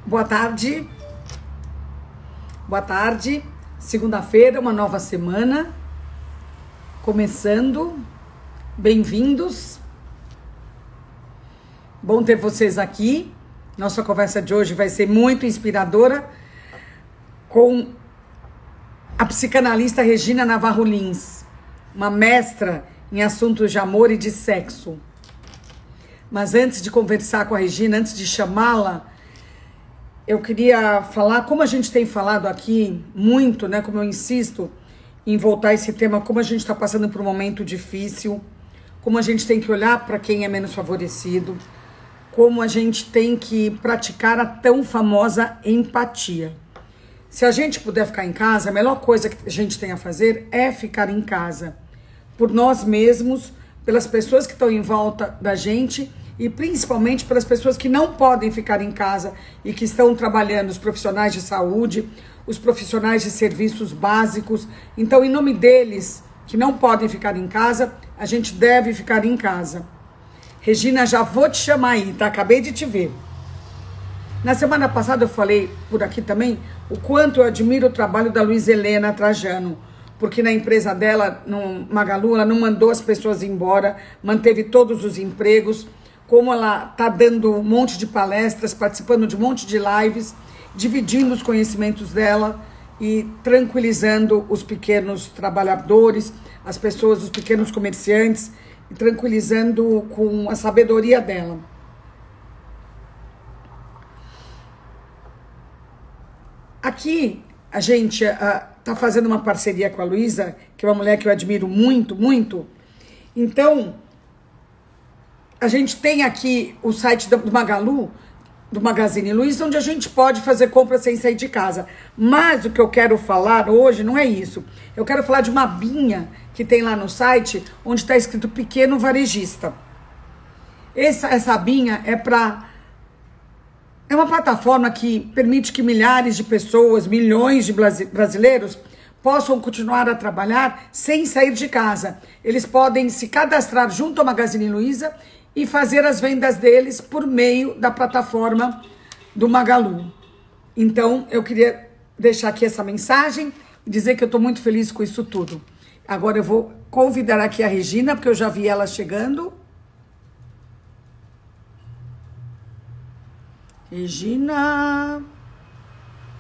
Boa tarde. Boa tarde. Segunda-feira, uma nova semana. Começando. Bem-vindos. Bom ter vocês aqui. Nossa conversa de hoje vai ser muito inspiradora com a psicanalista Regina Navarro Lins, uma mestra em assuntos de amor e de sexo. Mas antes de conversar com a Regina, antes de chamá-la, eu queria falar, como a gente tem falado aqui muito, né? Como eu insisto em voltar a esse tema, como a gente está passando por um momento difícil, como a gente tem que olhar para quem é menos favorecido, como a gente tem que praticar a tão famosa empatia. Se a gente puder ficar em casa, a melhor coisa que a gente tem a fazer é ficar em casa. Por nós mesmos, pelas pessoas que estão em volta da gente e principalmente pelas pessoas que não podem ficar em casa e que estão trabalhando, os profissionais de saúde, os profissionais de serviços básicos. Então, em nome deles, que não podem ficar em casa, a gente deve ficar em casa. Regina, já vou te chamar aí, tá? Acabei de te ver. Na semana passada eu falei por aqui também o quanto eu admiro o trabalho da Luiza Helena Trajano, porque na empresa dela, no Magalu, ela não mandou as pessoas embora, manteve todos os empregos, como ela está dando um monte de palestras, participando de um monte de lives, dividindo os conhecimentos dela e tranquilizando os pequenos trabalhadores, as pessoas, os pequenos comerciantes, e tranquilizando com a sabedoria dela. Aqui, a gente está fazendo uma parceria com a Luiza, que é uma mulher que eu admiro muito, muito. Então, a gente tem aqui o site do Magalu, do Magazine Luiza, onde a gente pode fazer compra sem sair de casa. Mas o que eu quero falar hoje não é isso. Eu quero falar de uma abinha que tem lá no site, onde está escrito pequeno varejista. Essa abinha é uma plataforma que permite que milhares de pessoas, milhões de brasileiros possam continuar a trabalhar sem sair de casa. Eles podem se cadastrar junto ao Magazine Luiza e fazer as vendas deles por meio da plataforma do Magalu. Então, eu queria deixar aqui essa mensagem e dizer que eu estou muito feliz com isso tudo. Agora eu vou convidar aqui a Regina, porque eu já vi ela chegando. Regina...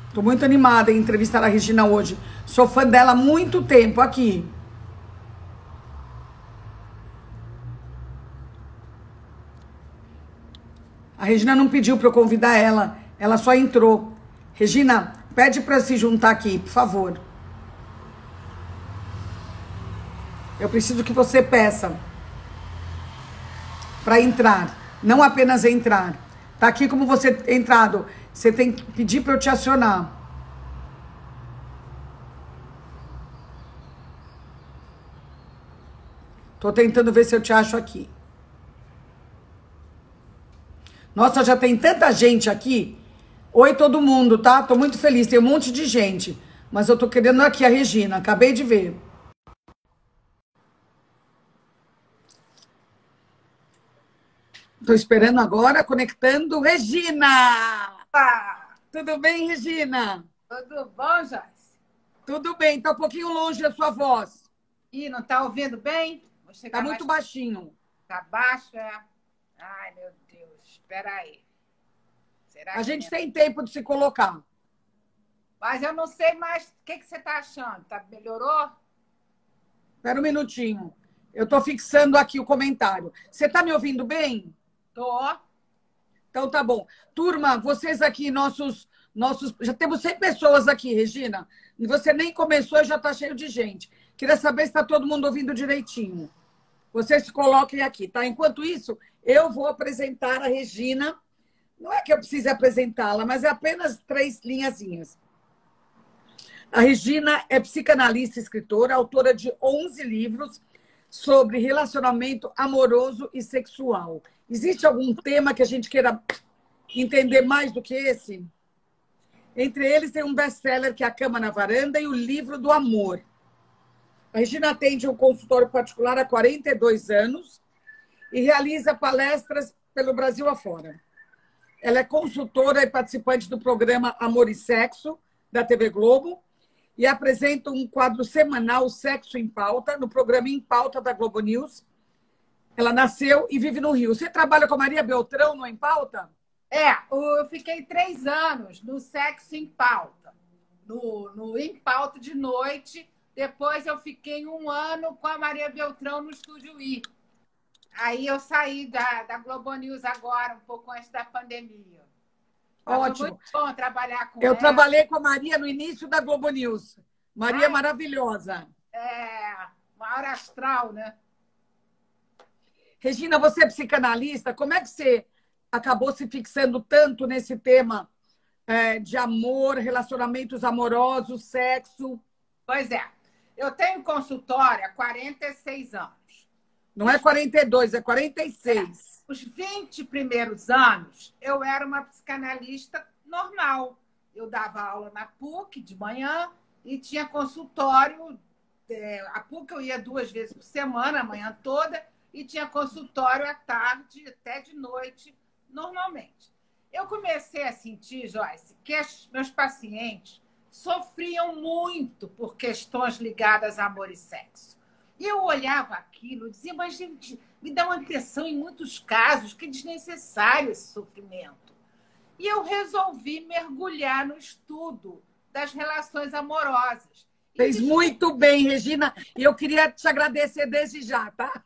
Estou muito animada em entrevistar a Regina hoje. Sou fã dela há muito tempo aqui. A Regina não pediu para eu convidar ela. Ela só entrou. Regina, pede para se juntar aqui, por favor. Eu preciso que você peça para entrar. Não apenas entrar. Tá aqui como você entrado. Você tem que pedir para eu te acionar. Tô tentando ver se eu te acho aqui. Nossa, já tem tanta gente aqui. Oi, todo mundo, tá? Tô muito feliz, tem um monte de gente. Mas eu tô querendo aqui a Regina, acabei de ver. Tô esperando agora, conectando. Regina! Opa! Tudo bem, Regina? Tudo bom, Joyce? Tudo bem, tá um pouquinho longe a sua voz. Ih, não tá ouvindo bem? Vou chegar Tá muito baixinho. Tá baixo, é? Ai, meu Deus, espera aí. Será A gente tem tempo de se colocar. Mas eu não sei mais. O que você tá achando? Melhorou? Espera um minutinho. Eu tô fixando aqui o comentário. Você tá me ouvindo bem? Tô. Então tá bom. Turma, vocês aqui, nossos... Já temos 100 pessoas aqui, Regina. E você nem começou e já tá cheio de gente. Queria saber se tá todo mundo ouvindo direitinho. Vocês se coloquem aqui, tá? Enquanto isso, eu vou apresentar a Regina. Não é que eu precise apresentá-la, mas é apenas 3 linhazinhas. A Regina é psicanalista e escritora, autora de 11 livros sobre relacionamento amoroso e sexual. Existe algum tema que a gente queira entender mais do que esse? Entre eles tem um best-seller que é A Cama na Varanda e o Livro do Amor. A Regina atende um consultório particular há 42 anos e realiza palestras pelo Brasil afora. Ela é consultora e participante do programa Amor e Sexo, da TV Globo, e apresenta um quadro semanal, Sexo em Pauta, no programa Em Pauta da Globo News. Ela nasceu e vive no Rio. Você trabalha com a Maria Beltrão no Em Pauta? Eu fiquei 3 anos no Sexo em Pauta, no Em Pauta de noite. Depois eu fiquei 1 ano com a Maria Beltrão no Estúdio I. Aí eu saí da Globo News agora, um pouco antes da pandemia. Mas Ótimo. foi muito bom trabalhar com Eu ela. trabalhei com a Maria no início da Globo News. Maria maravilhosa. Maior astral, né? Regina, você é psicanalista. Como é que você acabou se fixando tanto nesse tema de amor, relacionamentos amorosos, sexo? Pois é. Eu tenho consultório há 46 anos. Não é 42, é 46. Os 20 primeiros anos, eu era uma psicanalista normal. Eu dava aula na PUC de manhã e tinha consultório. A PUC eu ia 2 vezes por semana, a manhã toda, e tinha consultório à tarde, até de noite, normalmente. Eu comecei a sentir, Joyce, que meus pacientes sofriam muito por questões ligadas a amor e sexo. E eu olhava aquilo e dizia, mas, gente, me dá uma impressão, em muitos casos, que é desnecessário esse sofrimento. E eu resolvi mergulhar no estudo das relações amorosas. Fez muito bem, Regina, e eu queria te agradecer desde já, tá?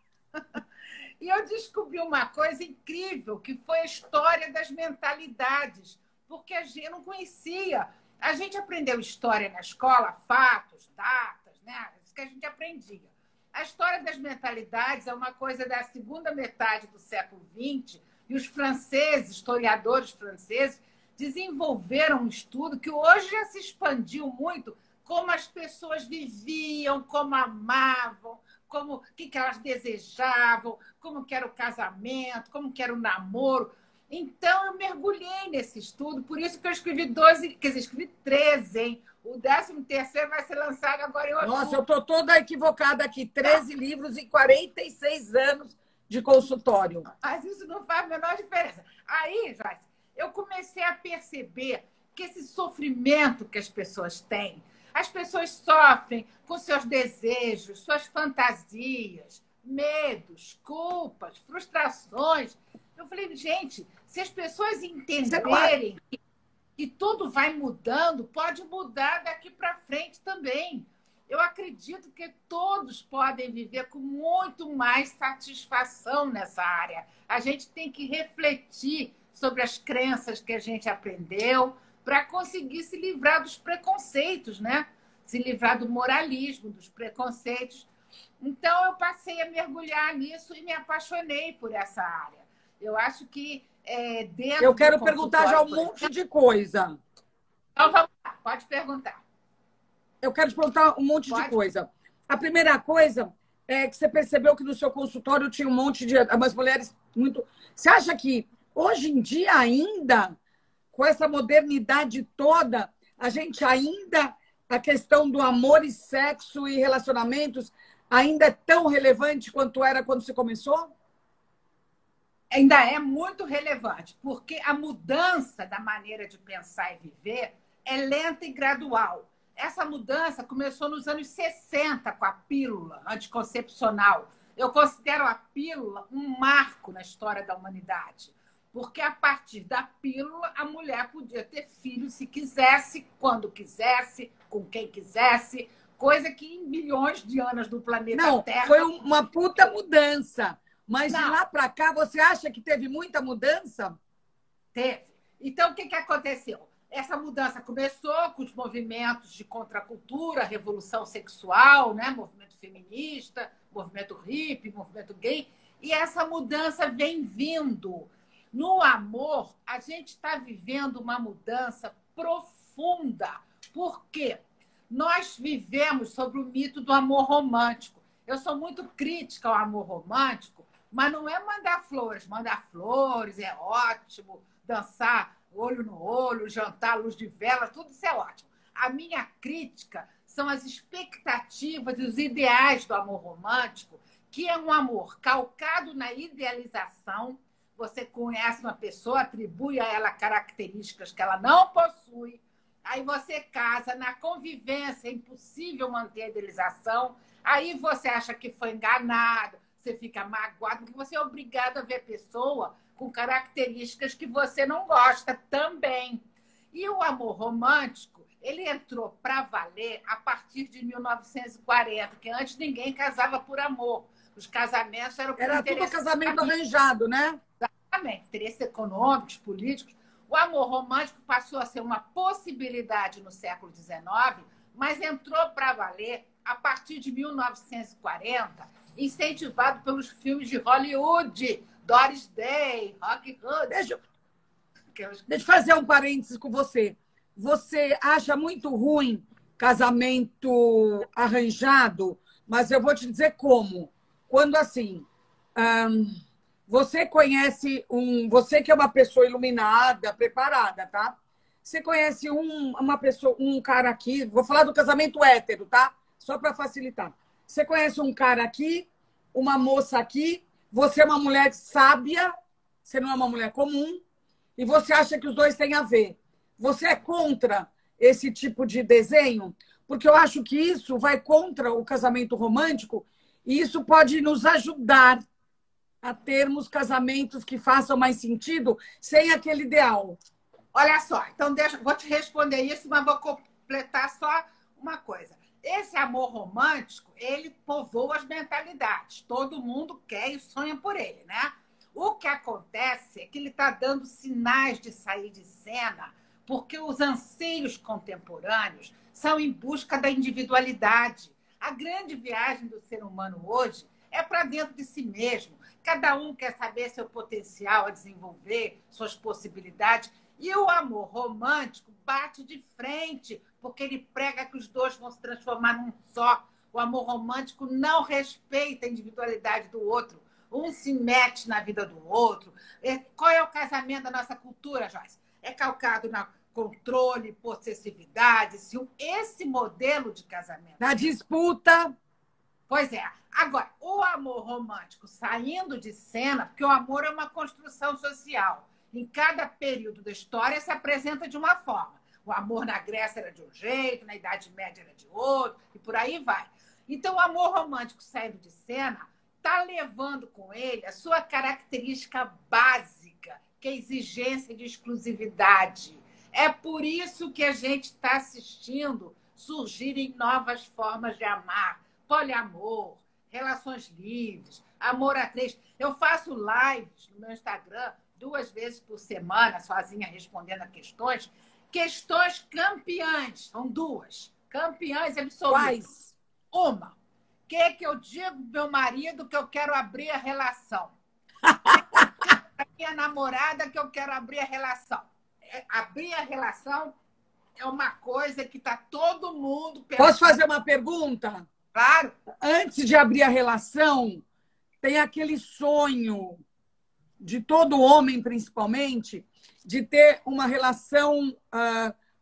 E eu descobri uma coisa incrível, que foi a história das mentalidades, porque eu não conhecia. A gente aprendeu história na escola, fatos, datas, né? Isso que a gente aprendia. A história das mentalidades é uma coisa da segunda metade do século XX, e os franceses, historiadores franceses, desenvolveram um estudo que hoje já se expandiu muito, como as pessoas viviam, como amavam, o que elas desejavam, como que era o casamento, como que era o namoro. Então, eu mergulhei nesse estudo, por isso que eu escrevi 12, quer dizer, escrevi 13, hein? O 13º vai ser lançado agora em outubro. Nossa, eu estou toda equivocada aqui. 13 livros e 46 anos de consultório. Mas isso não faz a menor diferença. Aí, Joyce, eu comecei a perceber que esse sofrimento que as pessoas têm, as pessoas sofrem com seus desejos, suas fantasias, medos, culpas, frustrações. Eu falei, gente, se as pessoas entenderem que tudo vai mudando, pode mudar daqui para frente também. Eu acredito que todos podem viver com muito mais satisfação nessa área. A gente tem que refletir sobre as crenças que a gente aprendeu para conseguir se livrar dos preconceitos, né? Se livrar do moralismo, dos preconceitos. Então, eu passei a mergulhar nisso e me apaixonei por essa área. Eu acho que dentro eu quero perguntar já um monte de coisa. Então, vamos lá, pode perguntar. Eu quero te perguntar um monte de coisa. A primeira coisa é que você percebeu que no seu consultório tinha um monte de umas mulheres muito... Você acha que hoje em dia ainda, com essa modernidade toda, a gente ainda, a questão do amor e sexo e relacionamentos ainda é tão relevante quanto era quando você começou? Ainda é muito relevante, porque a mudança da maneira de pensar e viver é lenta e gradual. Essa mudança começou nos anos 60 com a pílula anticoncepcional. Eu considero a pílula um marco na história da humanidade, porque a partir da pílula a mulher podia ter filhos se quisesse, quando quisesse, com quem quisesse, coisa que em milhões de anos do planeta Terra... Não, foi uma puta mudança. Mas de lá para cá, você acha que teve muita mudança? Teve. Então, o que aconteceu? Essa mudança começou com os movimentos de contracultura, revolução sexual, né? Movimento feminista, movimento hippie, movimento gay. E essa mudança vem vindo. No amor, a gente está vivendo uma mudança profunda. Por quê? Nós vivemos sobre o mito do amor romântico. Eu sou muito crítica ao amor romântico, mas não é mandar flores. Mandar flores é ótimo, dançar olho no olho, jantar à luz de vela, tudo isso é ótimo. A minha crítica são as expectativas e os ideais do amor romântico, que é um amor calcado na idealização. você conhece uma pessoa, atribui a ela características que ela não possui, aí você casa, na convivência é impossível manter a idealização, aí você acha que foi enganado, você fica magoado, porque você é obrigado a ver a pessoa com características que você não gosta também. E o amor romântico, ele entrou para valer a partir de 1940, que antes ninguém casava por amor. Os casamentos eram por Era tudo casamento arranjado, né? Exatamente, interesses econômicos, políticos. O amor romântico passou a ser uma possibilidade no século XIX, mas entrou para valer a partir de 1940, incentivado pelos filmes de Hollywood, Doris Day, Rock Hudson. Deixa eu fazer um parênteses com você. Você acha muito ruim casamento arranjado, mas eu vou te dizer como. Quando assim, você conhece você que é uma pessoa iluminada, preparada, tá? Você conhece uma pessoa, um cara aqui, vou falar do casamento hétero, tá? Só para facilitar. Você conhece um cara aqui, uma moça aqui, você é uma mulher sábia, você não é uma mulher comum, e você acha que os dois têm a ver. Você é contra esse tipo de desenho? Porque eu acho que isso vai contra o casamento romântico e isso pode nos ajudar a termos casamentos que façam mais sentido sem aquele ideal. Olha só, então vou te responder isso, mas vou completar só uma coisa. Esse amor romântico, ele povoa as mentalidades. Todo mundo quer e sonha por ele, né? O que acontece é que ele está dando sinais de sair de cena porque os anseios contemporâneos são em busca da individualidade. A grande viagem do ser humano hoje é para dentro de si mesmo. Cada um quer saber seu potencial a desenvolver, suas possibilidades. E o amor romântico bate de frente, porque ele prega que os dois vão se transformar num só. O amor romântico não respeita a individualidade do outro. Um se mete na vida do outro. Qual é o casamento da nossa cultura, Joyce? É calcado na controle, possessividade, ciúme. Esse modelo de casamento. Na disputa. Pois é. Agora, o amor romântico saindo de cena, porque o amor é uma construção social. Em cada período da história se apresenta de uma forma. O amor na Grécia era de um jeito, na Idade Média era de outro, e por aí vai. Então, o amor romântico saindo de cena está levando com ele a sua característica básica, que é a exigência de exclusividade. É por isso que a gente está assistindo surgirem novas formas de amar. Poliamor, relações livres, amor a três. Eu faço lives no meu Instagram 2 vezes por semana, sozinha respondendo a questões. Questões campeãs, são 2. Campeãs absolutas. Quais? Uma. O que eu digo pro meu marido que eu quero abrir a relação? Para minha namorada que eu quero abrir a relação. Abrir a relação é uma coisa que está todo mundo pensando. Posso fazer uma pergunta? Claro. Antes de abrir a relação, tem aquele sonho de todo homem, principalmente, de ter uma relação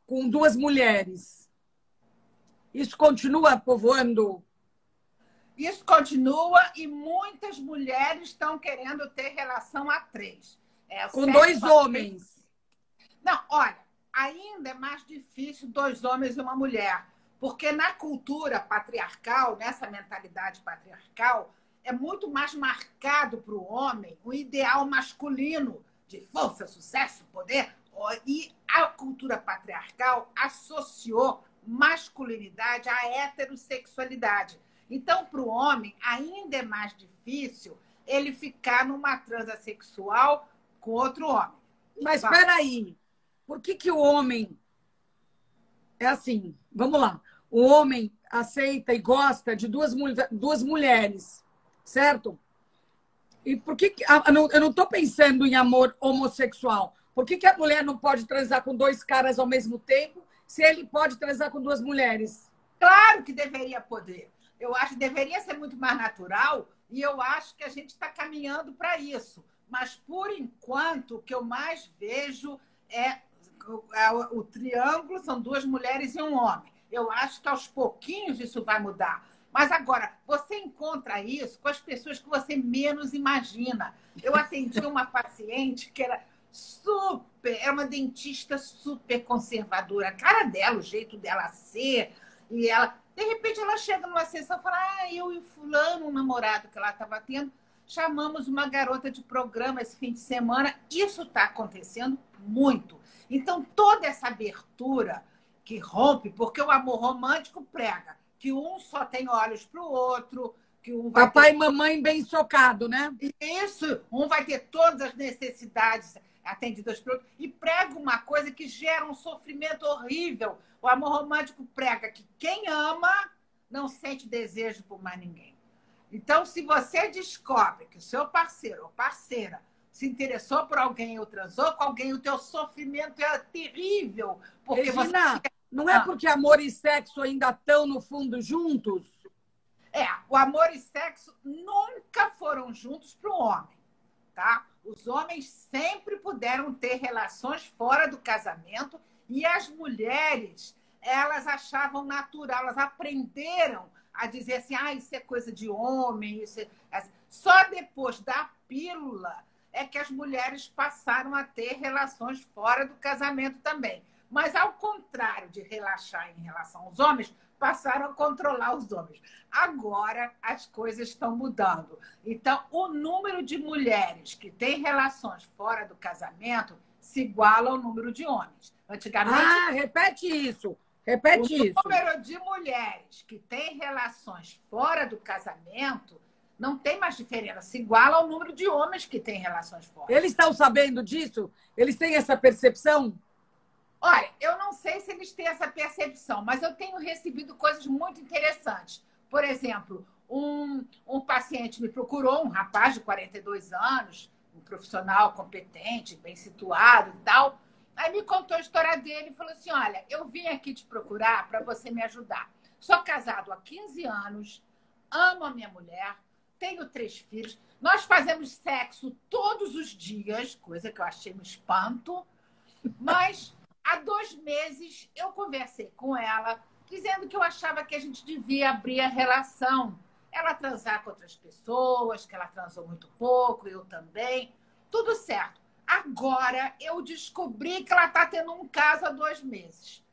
com 2 mulheres. Isso continua povoando? Isso continua e muitas mulheres estão querendo ter relação a 3. Com 2 homens. Não, olha, ainda é mais difícil 2 homens e uma mulher, porque na cultura patriarcal, nessa mentalidade patriarcal, é muito mais marcado para o homem o ideal masculino de força, sucesso, poder. E a cultura patriarcal associou masculinidade à heterossexualidade. Então, para o homem, ainda é mais difícil ele ficar numa transa sexual com outro homem. Mas espera aí, por que o homem é assim? Vamos lá. O homem aceita e gosta de 2 mulheres, certo? E por que eu não estou pensando em amor homossexual? Por que a mulher não pode transar com 2 caras ao mesmo tempo, se ele pode transar com 2 mulheres? Claro que deveria poder. Eu acho que deveria ser muito mais natural e eu acho que a gente está caminhando para isso. Mas, por enquanto, o que eu mais vejo é o triângulo, são 2 mulheres e um homem. Eu acho que aos pouquinhos isso vai mudar. Mas agora, você encontra isso com as pessoas que você menos imagina. Eu atendi uma paciente que era uma dentista super conservadora. A cara dela, o jeito dela ser, e ela, de repente, ela chega numa sessão e fala: eu e o fulano, um namorado que ela estava tendo, chamamos uma garota de programa esse fim de semana. Isso está acontecendo muito. Então, toda essa abertura que rompe, porque o amor romântico prega que um só tem olhos para o outro, que um vai papai e mamãe bem socado, né? Isso, um vai ter todas as necessidades atendidas pelo outro, e prega uma coisa que gera um sofrimento horrível. O amor romântico prega que quem ama não sente desejo por mais ninguém. Então, se você descobre que o seu parceiro ou parceira se interessou por alguém ou transou com alguém, o teu sofrimento é terrível. Porque Regina, você... não é porque amor e sexo ainda estão no fundo juntos? O amor e sexo nunca foram juntos para o homem, tá? Os homens sempre puderam ter relações fora do casamento e as mulheres, elas achavam natural, elas aprenderam a dizer assim: isso é coisa de homem, isso é... Só depois da pílula é que as mulheres passaram a ter relações fora do casamento também. Mas, ao contrário de relaxar em relação aos homens, passaram a controlar os homens. Agora, as coisas estão mudando. Então, o número de mulheres que têm relações fora do casamento se iguala ao número de homens. Antigamente... repete isso. Repete isso. O número de mulheres que têm relações fora do casamento não tem mais diferença. Se iguala ao número de homens que têm relações fora. Eles estão sabendo disso? Eles têm essa percepção? Olha, eu não sei se eles têm essa percepção, mas eu tenho recebido coisas muito interessantes. Por exemplo, um paciente me procurou, um rapaz de 42 anos, um profissional competente, bem situado e tal. Aí me contou a história dele e falou assim: olha, eu vim aqui te procurar para você me ajudar. Sou casado há 15 anos, amo a minha mulher, tenho 3 filhos, nós fazemos sexo todos os dias, coisa que eu achei um espanto, mas... Há 2 meses, eu conversei com ela, dizendo que eu achava que a gente devia abrir a relação. Ela transar com outras pessoas, que ela transou muito pouco, eu também. Tudo certo. Agora, eu descobri que ela está tendo um caso há 2 meses.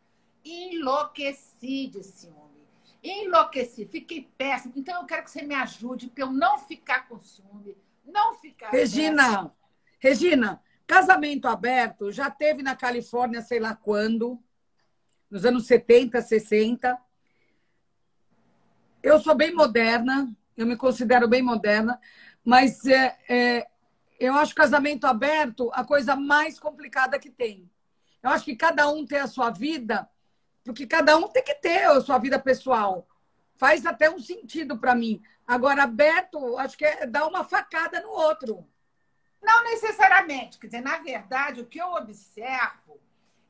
Enlouqueci de ciúme. Enlouqueci. Fiquei péssima. Então, eu quero que você me ajude para eu não ficar com ciúme, não ficar... Regina... Casamento aberto já teve na Califórnia, sei lá quando, nos anos 70, 60. Eu sou bem moderna, eu me considero bem moderna, mas eu acho casamento aberto a coisa mais complicada que tem. Eu acho que cada um tem a sua vida, porque cada um tem que ter a sua vida pessoal. Faz até um sentido para mim. Agora, aberto, acho que é dar uma facada no outro. Não necessariamente. Quer dizer, na verdade, o que eu observo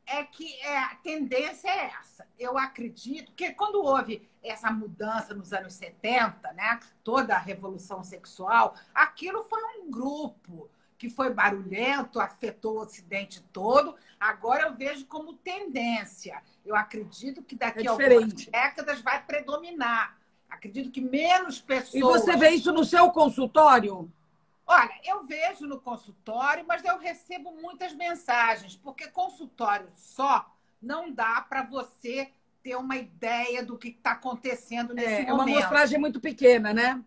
é que a tendência é essa. Eu acredito que quando houve essa mudança nos anos 70, né, toda a revolução sexual, aquilo foi um grupo que foi barulhento, afetou o Ocidente todo. Agora eu vejo como tendência. Eu acredito que daqui a algumas décadas vai predominar. Acredito que menos pessoas... E você vê isso no seu consultório? Olha, eu vejo no consultório, mas eu recebo muitas mensagens, porque consultório só não dá para você ter uma ideia do que está acontecendo nesse momento. É uma amostragem muito pequena, né?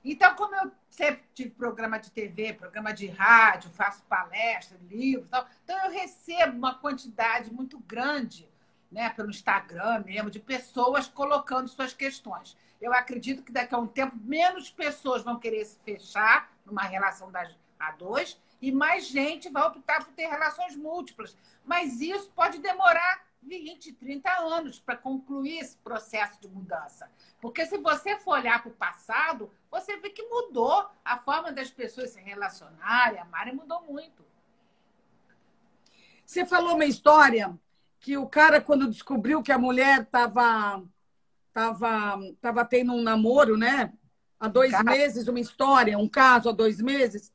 Então, como eu sempre tive programa de TV, programa de rádio, faço palestra, livro, tal, então eu recebo uma quantidade muito grande, né, pelo Instagram mesmo, de pessoas colocando suas questões. Eu acredito que daqui a um tempo menos pessoas vão querer se fechar numa relação a 2 e mais gente vai optar por ter relações múltiplas. Mas isso pode demorar 20, 30 anos para concluir esse processo de mudança. Porque se você for olhar para o passado, você vê que mudou a forma das pessoas se relacionarem, amarem, mudou muito. Você falou uma história que o cara, quando descobriu que a mulher estava tendo um namoro, né? Há 2 meses, uma história, um caso há 2 meses.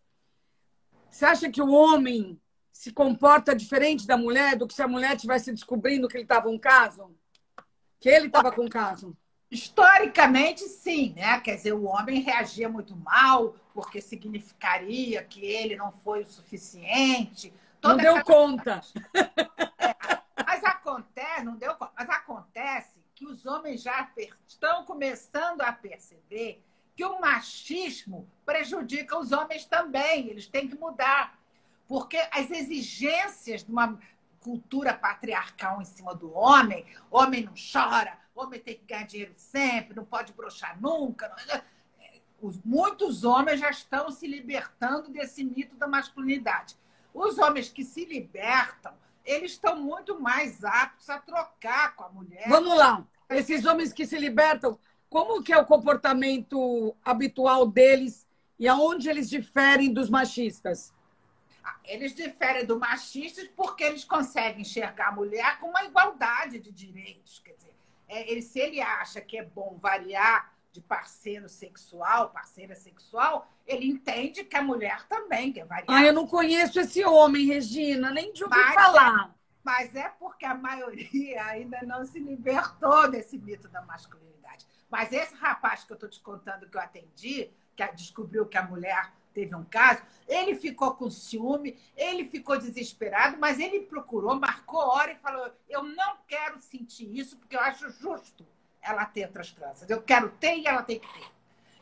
Você acha que o homem se comporta diferente da mulher do que se a mulher tivesse descobrindo que ele estava um caso? Que ele estava com um caso? Historicamente, sim, né? Quer dizer, o homem reagia muito mal, porque significaria que ele não foi o suficiente, Não toda deu aquela. conta. Mas acontece, não deu conta, mas acontece que os homens já estão começando a perceber que o machismo prejudica os homens também, eles têm que mudar. Porque as exigências de uma cultura patriarcal em cima do homem não chora, homem tem que ganhar dinheiro sempre, não pode broxar nunca. Muitos homens já estão se libertando desse mito da masculinidade. Os homens que se libertam, eles estão muito mais aptos a trocar com a mulher. Vamos lá. Esses homens que se libertam, como que é o comportamento habitual deles e aonde eles diferem dos machistas? Eles diferem do machistas porque eles conseguem enxergar a mulher com uma igualdade de direitos. Quer dizer, se ele acha que é bom variar de parceiro sexual, parceira sexual, ele entende que a mulher também quer variar. Ah, eu não conheço esse homem, Regina, nem de ouvir Mas falar. Mas é porque a maioria ainda não se libertou desse mito da masculinidade. Mas esse rapaz que eu estou te contando que eu atendi, que descobriu que a mulher teve um caso, ele ficou com ciúme, ele ficou desesperado, mas ele procurou, marcou hora e falou: eu não quero sentir isso porque eu acho justo ela ter outras tranças. Eu quero ter e ela tem que ter.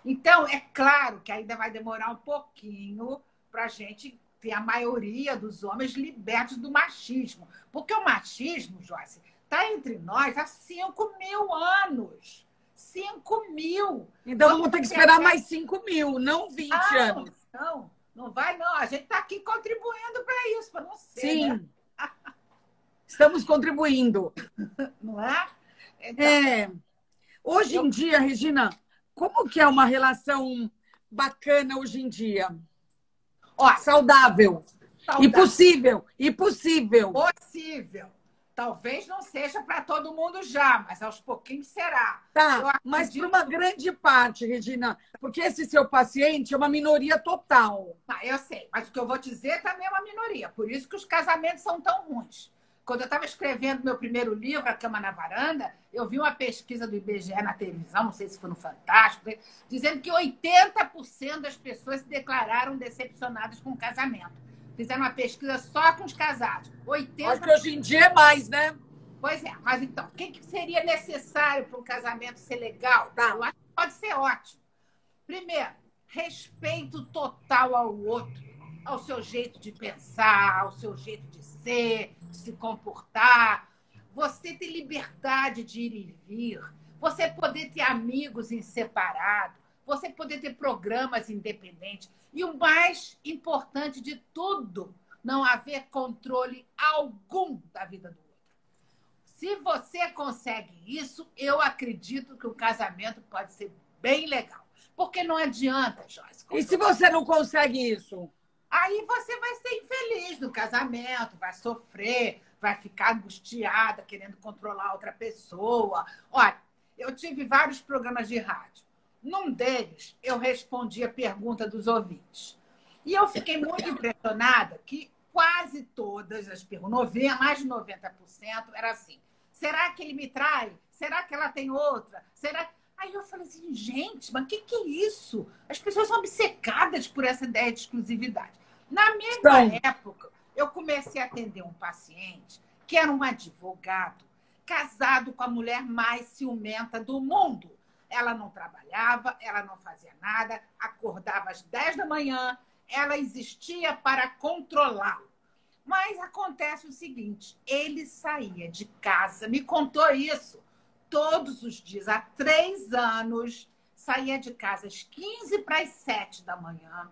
Então, é claro que ainda vai demorar um pouquinho para a gente ter a maioria dos homens libertos do machismo. Porque o machismo, Joyce, está entre nós há 5.000 anos. 5.000. Então vamos ter que esperar mais 5.000, não 20 anos. Não vai, não. A gente está aqui contribuindo para isso, para não ser. Sim. Né? Estamos contribuindo. Não é? Então, hoje em dia, Regina, como que é uma relação bacana hoje em dia? Ó, saudável. Possível. Talvez não seja para todo mundo já, mas aos pouquinhos será. Tá, mas para uma grande parte, Regina, porque esse seu paciente é uma minoria total. Tá, eu sei, mas o que eu vou dizer também é uma minoria. Por isso que os casamentos são tão ruins. Quando eu estava escrevendo meu primeiro livro, A Cama na Varanda, eu vi uma pesquisa do IBGE na televisão, não sei se foi no Fantástico, dizendo que 80% das pessoas se declararam decepcionadas com o casamento. Fizeram uma pesquisa só com os casados. 80%. Acho que hoje em dia é mais, né? Pois é, mas então, o que seria necessário para um casamento ser legal? Tá. Eu acho que pode ser ótimo. Primeiro, respeito total ao outro, ao seu jeito de pensar, ao seu jeito de ser, de se comportar. Você ter liberdade de ir e vir, você poder ter amigos em separado, você poder ter programas independentes. E o mais importante de tudo, não haver controle algum da vida do outro. Se você consegue isso, eu acredito que o casamento pode ser bem legal. Porque não adianta, Joyce. E se você não consegue isso? Aí você vai ser infeliz no casamento, vai sofrer, vai ficar angustiada, querendo controlar outra pessoa. Olha, eu tive vários programas de rádio. Num deles, eu respondi a pergunta dos ouvintes. E eu fiquei muito impressionada que quase todas as perguntas, mais de 90%, era assim: será que ele me trai? Será que ela tem outra? Será? Aí eu falei assim, gente, mas o que é isso? As pessoas são obcecadas por essa ideia de exclusividade. Na mesma época, eu comecei a atender um paciente que era um advogado casado com a mulher mais ciumenta do mundo. Ela não trabalhava, ela não fazia nada, acordava às 10 da manhã, ela existia para controlá-lo. Mas acontece o seguinte, ele saía de casa, me contou isso, todos os dias, há 3 anos, saía de casa às 15 para as 7 da manhã,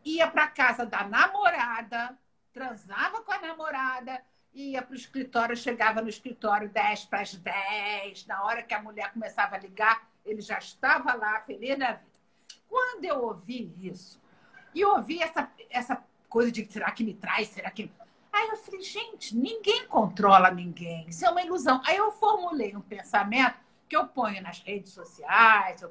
ia para a casa da namorada, transava com a namorada, ia para o escritório, chegava no escritório 10 para as 10, na hora que a mulher começava a ligar, ele já estava lá, feliz da vida. Quando eu ouvi isso, e ouvi essa coisa de será que me traz, será que... Aí eu falei, gente, ninguém controla ninguém, isso é uma ilusão. Aí eu formulei um pensamento que eu ponho nas redes sociais,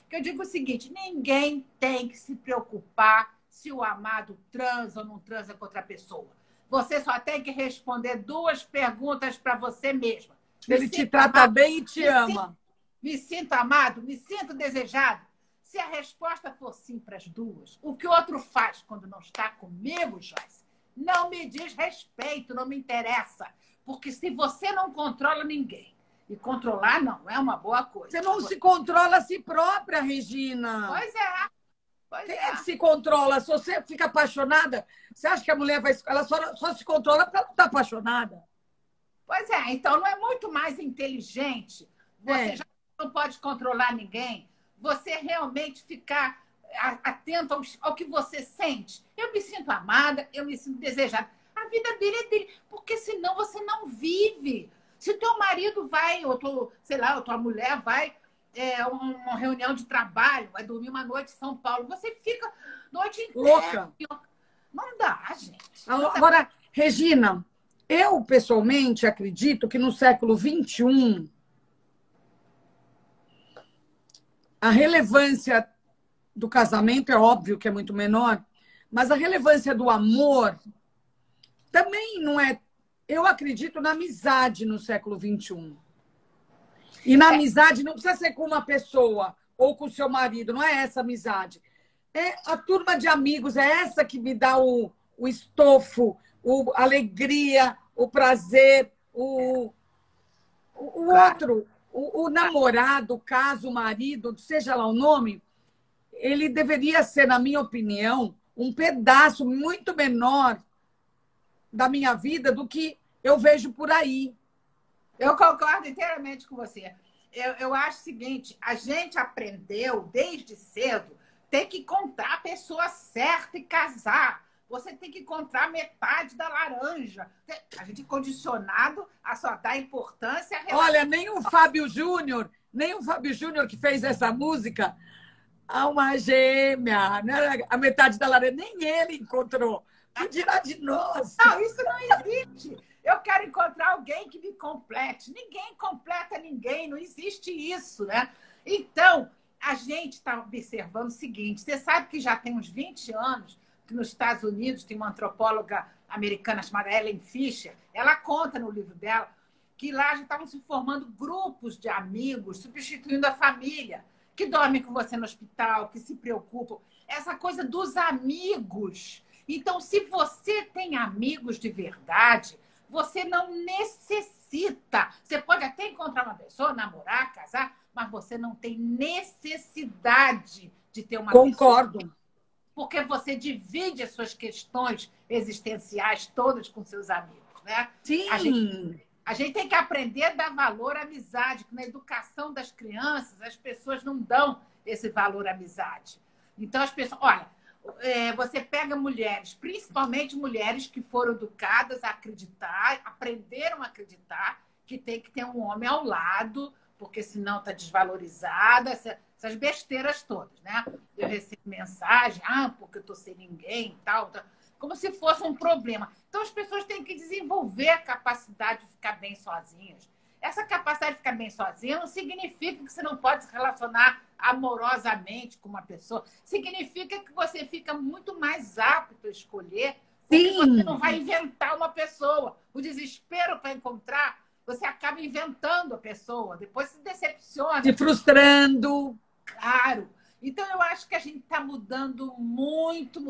que eu digo o seguinte, ninguém tem que se preocupar se o amado transa ou não transa com outra pessoa. Você só tem que responder 2 perguntas para você mesma. Ele te trata bem e te ama. Me sinto amado? Me sinto desejado? Se a resposta for sim para as duas, o que o outro faz quando não está comigo, Joyce, não me diz respeito, não me interessa. Porque se você não controla ninguém, e controlar não é uma boa coisa. Você não se controla a si própria, Regina. Pois é. Quem é que se controla? Se você fica apaixonada, você acha que a mulher vai. Ela só se controla porque ela não está apaixonada. Pois é, então não é muito mais inteligente você já não pode controlar ninguém, você realmente ficar atento ao que você sente. Eu me sinto amada, eu me sinto desejada. A vida dele é dele, porque senão você não vive. Se teu marido vai, ou sei lá, ou tua mulher vai uma reunião de trabalho, vai dormir uma noite em São Paulo, você fica noite inteira. Louca. Não dá, gente. Agora, Regina, eu pessoalmente acredito que no século XXI a relevância do casamento é óbvio que é muito menor, mas a relevância do amor também não é. Eu acredito na amizade no século XXI. E na amizade não precisa ser com uma pessoa ou com o seu marido, não é essa amizade. É a turma de amigos, é essa que me dá o estofo, a alegria, o prazer, o outro, o namorado, o caso, o marido, seja lá o nome, ele deveria ser, na minha opinião, um pedaço muito menor da minha vida do que eu vejo por aí. Eu concordo inteiramente com você. Eu acho o seguinte, a gente aprendeu desde cedo, tem que encontrar a pessoa certa e casar. Você tem que encontrar metade da laranja. A gente é condicionado a só dar importância à relação. Olha, nem o Fábio Júnior que fez essa música, Alma Gêmea, né? A metade da laranja, nem ele encontrou. Que dirá de nós? Não, isso não existe. Eu quero encontrar alguém que me complete. Ninguém completa ninguém, não existe isso, né? Então, a gente está observando o seguinte, você sabe que já tem uns 20 anos que nos Estados Unidos tem uma antropóloga americana chamada Ellen Fisher, ela conta no livro dela que lá já estavam se formando grupos de amigos, substituindo a família, que dormem com você no hospital, que se preocupam. Essa coisa dos amigos. Então, se você tem amigos de verdade, você não necessita. Você pode até encontrar uma pessoa, namorar, casar, mas você não tem necessidade de ter uma Concordo. pessoa. Porque você divide as suas questões existenciais todas com seus amigos, né? Sim. A gente tem que aprender a dar valor à amizade, que na educação das crianças as pessoas não dão esse valor à amizade. Então, as pessoas... Olha, você pega mulheres, principalmente mulheres que foram educadas a acreditar, aprenderam a acreditar que tem que ter um homem ao lado, porque senão está desvalorizada, essas besteiras todas, né? Eu recebo mensagem, porque eu estou sem ninguém e tal, como se fosse um problema. Então, as pessoas têm que desenvolver a capacidade de ficar bem sozinhas. Essa capacidade de ficar bem sozinha não significa que você não pode se relacionar amorosamente com uma pessoa. Significa que você fica muito mais apto a escolher, porque você não vai inventar uma pessoa. O desespero para encontrar, você acaba inventando a pessoa, depois se decepciona. Se frustrando. Claro. Então, eu acho que a gente está mudando muito,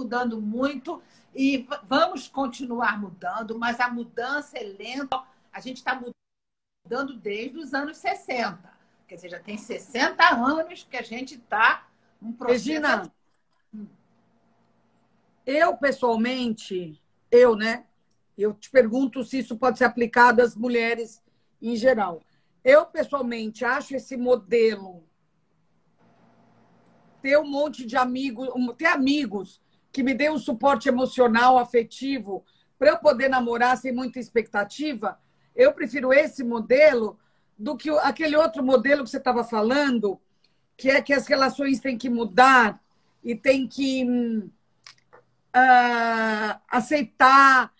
e vamos continuar mudando, mas a mudança é lenta. A gente está mudando desde os anos 60. Quer dizer, já tem 60 anos que a gente está num processo... Regina, eu pessoalmente, né? Eu te pergunto se isso pode ser aplicado às mulheres em geral. Eu, pessoalmente, acho esse modelo ter um monte de amigos, ter amigos que me dêem um suporte emocional, afetivo, para eu poder namorar sem muita expectativa, eu prefiro esse modelo do que aquele outro modelo que você estava falando, que é que as relações têm que mudar e tem que aceitar.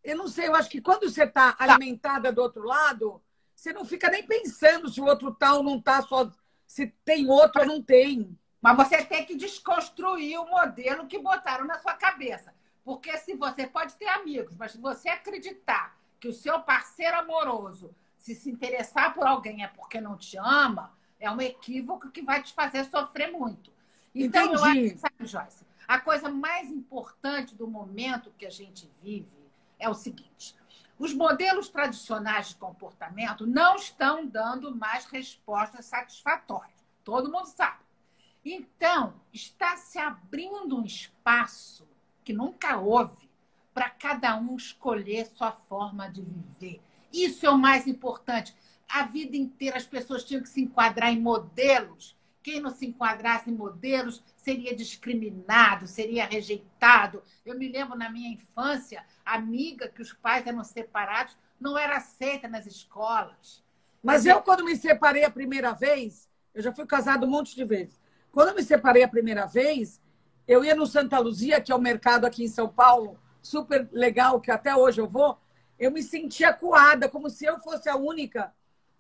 Eu não sei, eu acho que quando você está alimentada do outro lado, você não fica nem pensando se o outro tá ou não tá, só se tem outro ou não tem. Mas você tem que desconstruir o modelo que botaram na sua cabeça. Porque se você pode ter amigos, mas se você acreditar que o seu parceiro amoroso, se interessar por alguém é porque não te ama, É um equívoco que vai te fazer sofrer muito. Então, Entendi. eu acho que, sabe, Joyce, a coisa mais importante do momento que a gente vive é o seguinte: os modelos tradicionais de comportamento não estão dando mais respostas satisfatórias. Todo mundo sabe. Então, está se abrindo um espaço que nunca houve para cada um escolher sua forma de viver. Isso é o mais importante. A vida inteira as pessoas tinham que se enquadrar em modelos. Quem não se enquadrasse em modelos seria discriminado, seria rejeitado. Eu me lembro na minha infância, amiga que os pais eram separados, não era aceita nas escolas. Mas eu, quando me separei a primeira vez, eu já fui casada um monte de vezes. Quando eu me separei a primeira vez, eu ia no Santa Luzia, que é um mercado aqui em São Paulo, super legal, que até hoje eu vou, eu me sentia acuada, como se eu fosse a única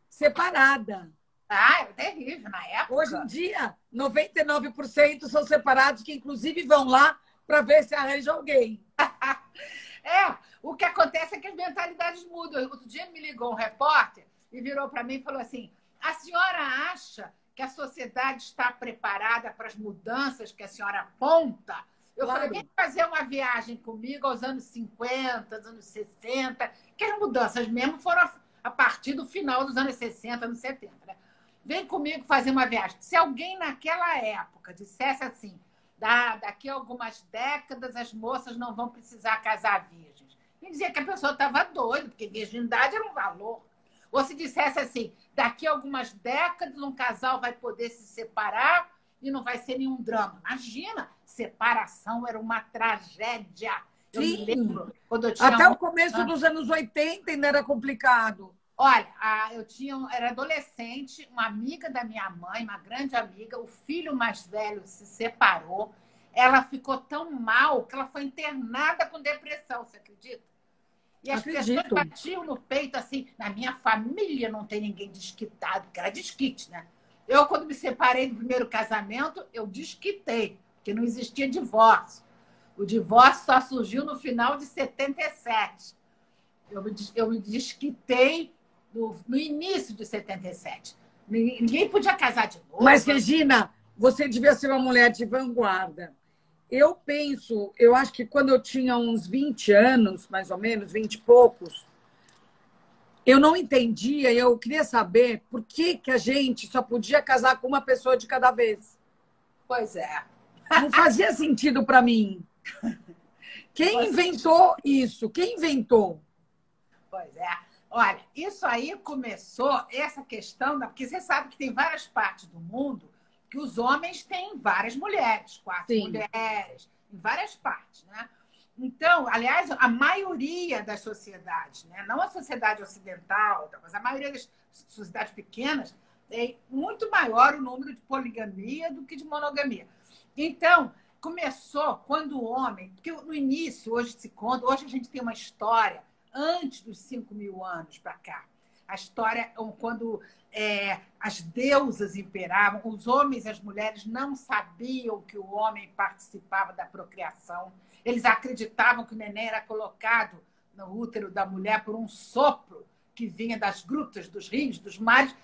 separada. Ah, era terrível na época. Hoje em dia, 99% são separados, que inclusive vão lá para ver se arranja alguém. O que acontece é que as mentalidades mudam. Outro dia me ligou um repórter e virou para mim e falou assim: a senhora acha que a sociedade está preparada para as mudanças que a senhora aponta? Eu falei, vem fazer uma viagem comigo aos anos 50, aos anos 60, que as mudanças mesmo foram a partir do final dos anos 60, anos 70, né? Vem comigo fazer uma viagem. Se alguém naquela época dissesse assim, daqui a algumas décadas as moças não vão precisar casar virgens, me dizia que a pessoa estava doida, porque virgindade era um valor. Ou se dissesse assim, daqui a algumas décadas um casal vai poder se separar e não vai ser nenhum drama. Imagina, separação era uma tragédia. Eu me lembro quando eu tinha Até o começo dos anos 80 ainda era complicado. Olha, era adolescente, uma amiga da minha mãe, uma grande amiga, o filho mais velho se separou. Ela ficou tão mal que ela foi internada com depressão, você acredita? E as pessoas batiam no peito assim, na minha família não tem ninguém desquitado, porque era desquite, né? Eu, quando me separei do primeiro casamento, eu desquitei, porque não existia divórcio. O divórcio só surgiu no final de 77. Eu me desquitei no início de 77. Ninguém podia casar de novo. Mas, Regina, você devia ser uma mulher de vanguarda. Eu acho que quando eu tinha uns 20 anos, mais ou menos, 20 e poucos, eu não entendia, e eu queria saber por que a gente só podia casar com uma pessoa de cada vez. Pois é. Não fazia sentido para mim. Quem inventou isso? Quem inventou? Pois é. Olha, isso aí começou, essa questão, porque você sabe que tem várias partes do mundo que os homens têm várias mulheres, 4 mulheres, em várias partes, né? Então, aliás, a maioria das sociedades, né? Não a sociedade ocidental, mas a maioria das sociedades pequenas, é muito maior o número de poligamia do que de monogamia. Então, começou quando o homem... Porque no início, hoje se conta, hoje a gente tem uma história antes dos 5.000 anos para cá. A história quando as deusas imperavam, os homens e as mulheres não sabiam que o homem participava da procriação. Eles acreditavam que o neném era colocado no útero da mulher por um sopro que vinha das grutas, dos rios, dos mares.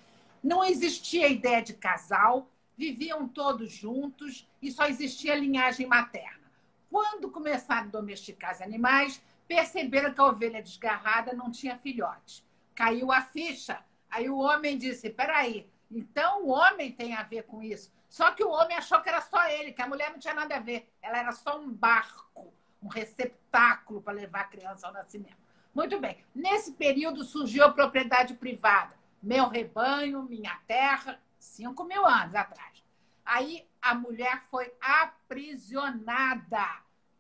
Não existia ideia de casal, viviam todos juntos e só existia linhagem materna. Quando começaram a domesticar os animais, perceberam que a ovelha desgarrada não tinha filhote. Caiu a ficha. Aí o homem disse, peraí, então o homem tem a ver com isso. Só que o homem achou que era só ele, que a mulher não tinha nada a ver. Ela era só um barco, um receptáculo para levar a criança ao nascimento. Muito bem. Nesse período surgiu a propriedade privada. Meu rebanho, minha terra, 5.000 anos atrás. Aí a mulher foi aprisionada,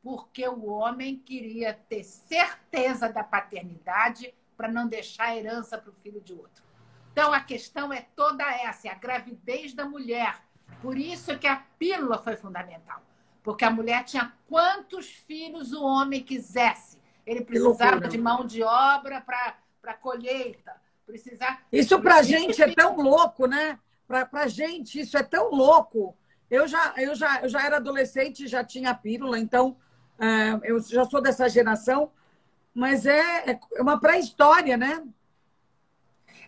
porque o homem queria ter certeza da paternidade para não deixar a herança para o filho de outro. Então, a questão é toda essa, é a gravidez da mulher. Por isso que a pílula foi fundamental. Porque a mulher tinha quantos filhos o homem quisesse. Ele precisava de mão de obra para a colheita. Isso para a gente é tão louco, né? Para a gente isso é tão louco. Eu já era adolescente e já tinha pílula, então eu já sou dessa geração, mas é uma pré-história, né?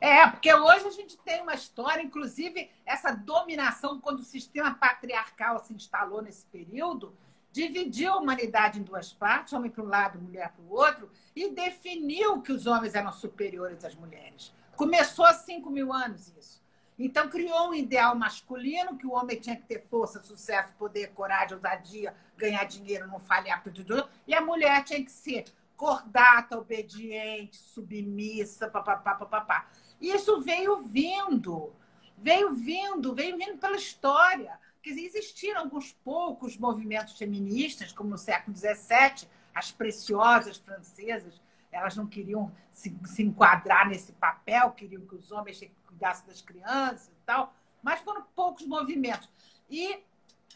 É, porque hoje a gente tem uma história, inclusive essa dominação, quando o sistema patriarcal se instalou nesse período, dividiu a humanidade em duas partes, homem para um lado, mulher para o outro, e definiu que os homens eram superiores às mulheres. Começou há 5.000 anos isso. Então, criou um ideal masculino, que o homem tinha que ter força, sucesso, poder, coragem, ousadia, ganhar dinheiro, não falhar, tudo, e a mulher tinha que ser cordata, obediente, submissa, papapá, papapá. Isso veio vindo pela história. Quer dizer, existiram alguns poucos movimentos feministas, como no século XVII, as preciosas francesas, elas não queriam se enquadrar nesse papel, queriam que os homens cuidassem das crianças e tal, mas foram poucos movimentos. E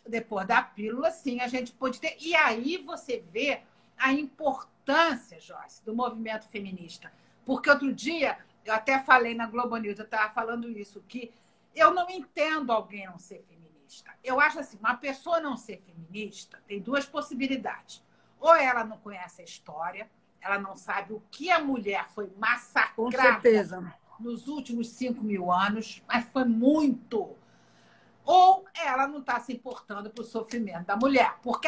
depois da pílula, sim, a gente pôde ter. E aí você vê a importância, Joyce, do movimento feminista. Porque outro dia, eu até falei na Globo News, eu estava falando isso, que eu não entendo alguém não ser feminista. Eu acho assim, uma pessoa não ser feminista tem duas possibilidades. Ou ela não conhece a história, ela não sabe o que a mulher foi massacrada nos últimos 5.000 anos, mas foi muito. Ou ela não está se importando para o sofrimento da mulher. Porque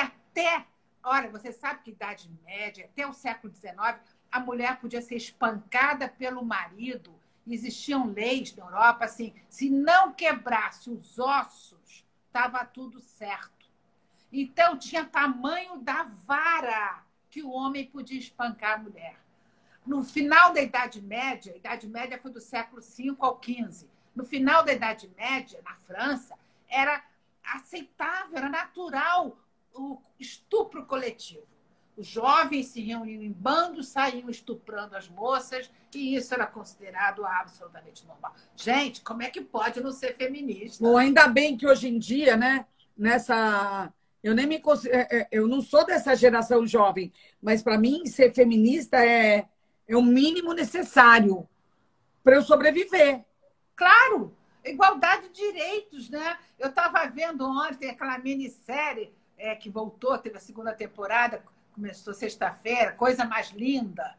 olha, você sabe que Idade Média, até o século XIX, a mulher podia ser espancada pelo marido. Existiam leis na Europa, assim, se não quebrasse os ossos, estava tudo certo. Então, tinha tamanho da vara que o homem podia espancar a mulher. No final da Idade Média, a Idade Média foi do século V ao XV. No final da Idade Média, na França, era aceitável, era natural o estupro coletivo. Os jovens se reuniam em bandos, saíam estuprando as moças, e isso era considerado absolutamente normal. Gente, como é que pode não ser feminista? Bom, ainda bem que hoje em dia, né, eu nem me eu não sou dessa geração jovem, mas para mim ser feminista é o mínimo necessário para eu sobreviver. Claro, igualdade de direitos, né? Eu estava vendo ontem aquela minissérie que voltou, teve a segunda temporada, começou sexta-feira, Coisa Mais Linda.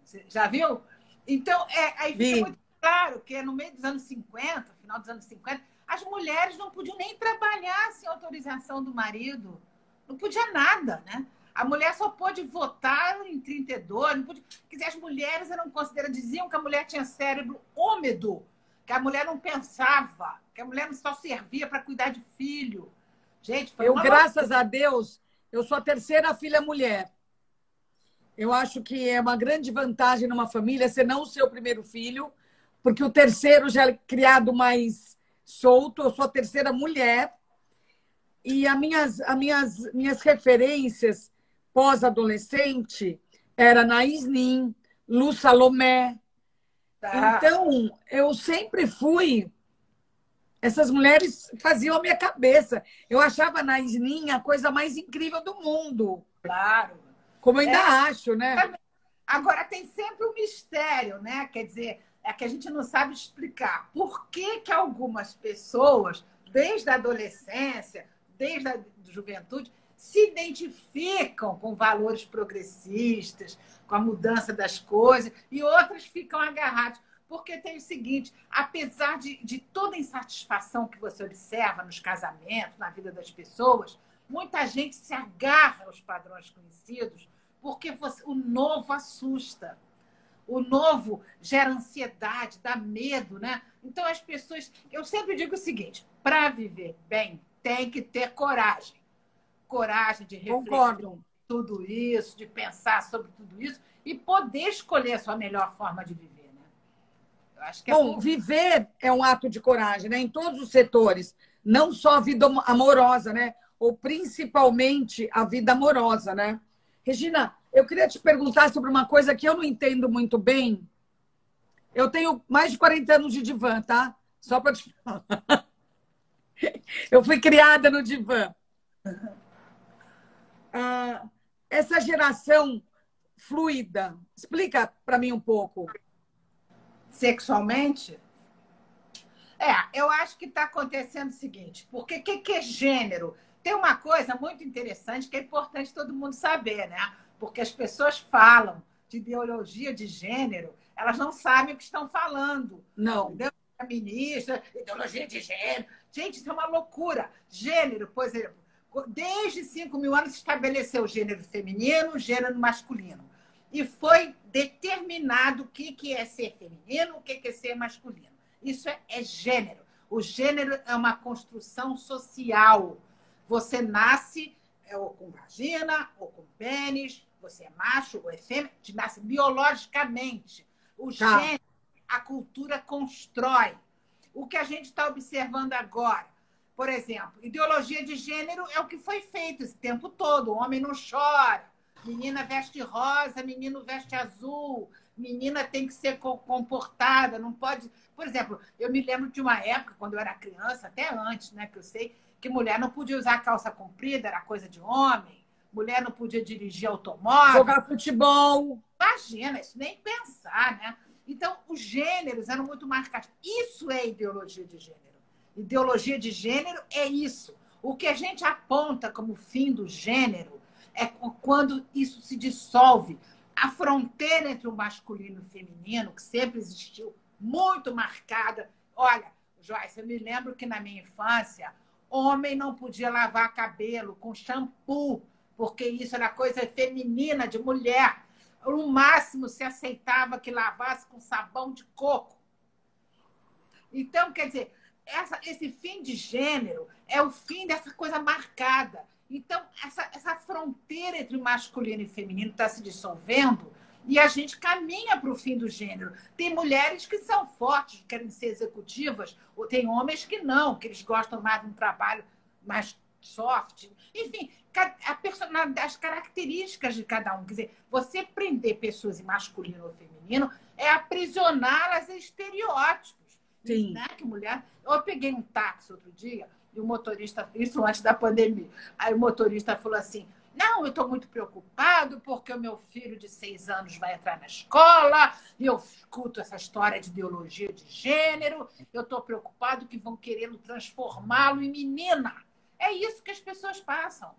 Você já viu? Então, aí fica muito claro que no meio dos anos 50, final dos anos 50, as mulheres não podiam nem trabalhar sem autorização do marido. Não podia nada, né? A mulher só pôde votar em 32. Não podia... Quer dizer, as mulheres eram consideradas, diziam que a mulher tinha cérebro úmido, que a mulher não pensava, que a mulher só servia para cuidar de filho. Gente, foi graças a Deus, eu sou a terceira filha mulher. Eu acho que é uma grande vantagem numa família você não ser o primeiro filho, porque o terceiro já é criado mais solto. Eu sou a terceira mulher. E as minhas referências pós-adolescente era Naís Nin, Lu Salomé. Tá. Então, eu sempre fui... Essas mulheres faziam a minha cabeça. Eu achava a Naís Nin a coisa mais incrível do mundo. Claro. Como eu ainda acho, né? Agora, tem sempre um mistério, né? Quer dizer, é que a gente não sabe explicar. Por que que algumas pessoas, desde a adolescência, desde a juventude, se identificam com valores progressistas, com a mudança das coisas, e outras ficam agarradas. Porque tem o seguinte, apesar de toda a insatisfação que você observa nos casamentos, na vida das pessoas, muita gente se agarra aos padrões conhecidos porque o novo assusta. O novo gera ansiedade, dá medo, né? Então, as pessoas... Eu sempre digo o seguinte, para viver bem, tem que ter coragem. Coragem de refletir tudo isso, de pensar sobre tudo isso e poder escolher a sua melhor forma de viver. Bom, viver é um ato de coragem, né? Em todos os setores, não só a vida amorosa, né? Ou principalmente a vida amorosa, né? Regina, eu queria te perguntar sobre uma coisa que eu não entendo muito bem. Eu tenho mais de 40 anos de divã, tá? Só para te falar. Eu fui criada no divã. Essa geração fluida, explica para mim um pouco. Sexualmente? Eu acho que está acontecendo o seguinte, porque o que é gênero? Tem uma coisa muito interessante que é importante todo mundo saber, né? Porque as pessoas falam de ideologia de gênero, elas não sabem o que estão falando. Não. Entendeu? A ministra, ideologia de gênero. Gente, isso é uma loucura. Gênero, por exemplo, desde 5.000 anos se estabeleceu o gênero feminino, o gênero masculino. E foi determinado o que é ser feminino, o que é ser masculino. Isso é gênero. O gênero é uma construção social. Você nasce ou com vagina, ou com pênis, você é macho ou é fêmea, te nasce biologicamente. O gênero, a cultura constrói. O que a gente está observando agora, por exemplo, ideologia de gênero é o que foi feito esse tempo todo. O homem não chora, menina veste rosa, menino veste azul, menina tem que ser comportada, não pode... Por exemplo, eu me lembro de uma época, quando eu era criança, até antes, né, que eu sei, que mulher não podia usar calça comprida, era coisa de homem, mulher não podia dirigir automóvel. Jogar futebol. Imagina, isso nem pensar, né? Então, os gêneros eram muito marcados. Isso é ideologia de gênero. Ideologia de gênero é isso. O que a gente aponta como fim do gênero é quando isso se dissolve. A fronteira entre o masculino e o feminino, que sempre existiu, muito marcada. Olha, Joyce, eu me lembro que na minha infância, homem não podia lavar cabelo com shampoo, porque isso era coisa feminina, de mulher. No máximo se aceitava que lavasse com sabão de coco. Então, quer dizer, esse fim de gênero é o fim dessa coisa marcada. Então, essa fronteira entre o masculino e o feminino está se dissolvendo e a gente caminha para o fim do gênero. Tem mulheres que são fortes, querem ser executivas, ou tem homens que não, que eles gostam mais de um trabalho mais soft. Enfim, a personalidade, as características de cada um. Quer dizer, você prender pessoas em masculino ou feminino é aprisioná-las a estereótipos. Sim. Né? Que mulher... Eu peguei um táxi outro dia e o motorista, isso antes da pandemia, aí o motorista falou assim, não, eu estou muito preocupado porque o meu filho de 6 anos vai entrar na escola e eu escuto essa história de ideologia de gênero, eu estou preocupado que vão querendo transformá-lo em menina. É isso que as pessoas passam.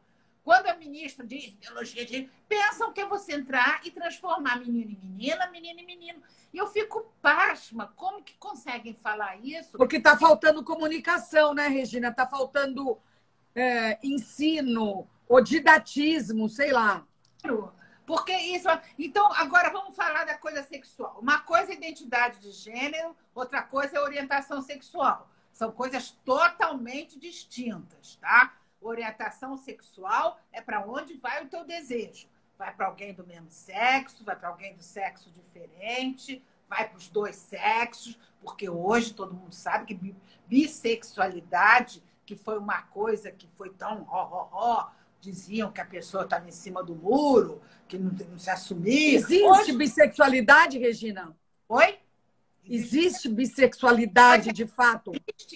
Quando a ministra diz ideologia de gênero, pensam que é você entrar e transformar menino em menina, menino em menino. E eu fico pasma. Como que conseguem falar isso? Porque está faltando comunicação, né, Regina? Está faltando ensino, ou didatismo, sei lá. Porque isso... Então, agora vamos falar da coisa sexual. Uma coisa é identidade de gênero, outra coisa é orientação sexual. São coisas totalmente distintas, tá? Orientação sexual é para onde vai o teu desejo. Vai para alguém do mesmo sexo, vai para alguém do sexo diferente, vai para os dois sexos, porque hoje todo mundo sabe que bissexualidade, que foi uma coisa que foi tão diziam que a pessoa estava em cima do muro, que não se assumia. Existe hoje... bissexualidade, Regina? Oi? Existe bissexualidade de fato?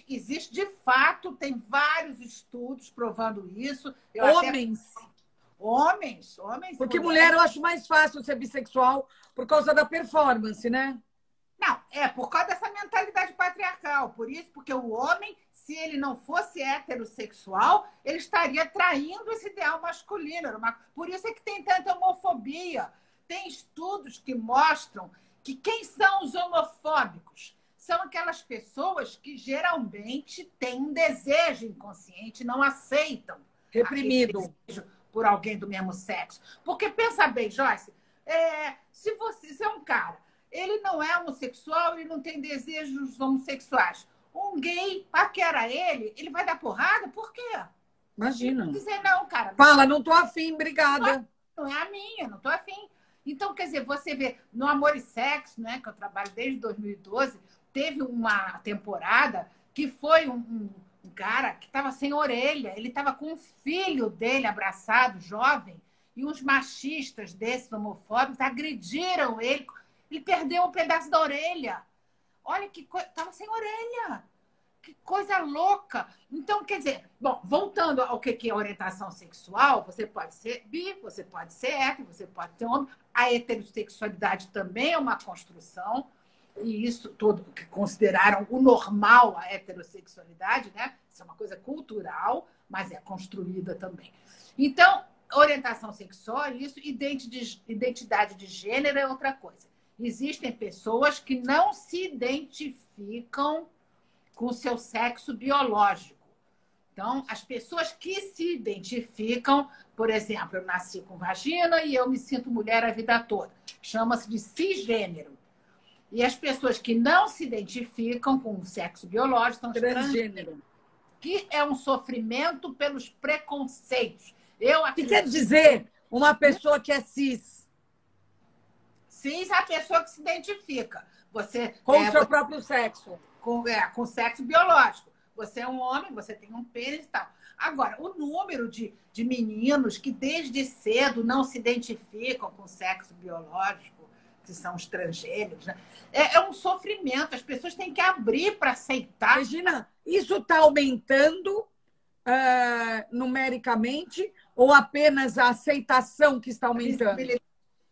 Existe de fato, tem vários estudos provando isso. Homens? Homens. Porque mulher eu acho mais fácil ser bissexual por causa da performance, né? Não, é por causa dessa mentalidade patriarcal. Por isso, porque o homem, se ele não fosse heterossexual, ele estaria traindo esse ideal masculino. Por isso é que tem tanta homofobia. Tem estudos que mostram que quem são os homofóbicos? São aquelas pessoas que geralmente têm um desejo inconsciente, não aceitam. Reprimido. Por alguém do mesmo sexo. Porque, pensa bem, Joyce, se você é um cara, ele não é homossexual, ele não tem desejos homossexuais. Um gay paquera ele vai dar porrada? Por quê? Imagina. Não dizer não, cara. Fala, não tô afim, obrigada. Não é a minha, não tô afim. Então, quer dizer, você vê, no Amor e Sexo, né, que eu trabalho desde 2012, teve uma temporada que foi um cara que estava sem orelha, ele estava com o filho dele abraçado, jovem, e uns machistas desses homofóbicos agrediram ele perdeu um pedaço da orelha. Olha que coisa, estava sem orelha. Que coisa louca. Então, quer dizer, bom, voltando ao que é orientação sexual, você pode ser bi, você pode ser hétero, você pode ser homem. A heterossexualidade também é uma construção, e isso todo que consideraram o normal a heterossexualidade, né? Isso é uma coisa cultural, mas é construída também. Então, Orientação sexual é isso, identidade de gênero é outra coisa. Existem pessoas que não se identificam com o seu sexo biológico. Então, as pessoas que se identificam, por exemplo, eu nasci com vagina e eu me sinto mulher a vida toda. Chama-se de cisgênero. E as pessoas que não se identificam com o sexo biológico são transgênero, que é um sofrimento pelos preconceitos. O que quer dizer uma pessoa que é cis? Cis é a pessoa que se identifica. Você, com o seu próprio sexo. Com sexo biológico. Você é um homem, você tem um pênis e tal. Agora, o número de meninos que desde cedo não se identificam com o sexo biológico, que são os transgêneros, né? É um sofrimento. As pessoas têm que abrir para aceitar. Regina, isso está aumentando numericamente ou apenas a aceitação que está aumentando?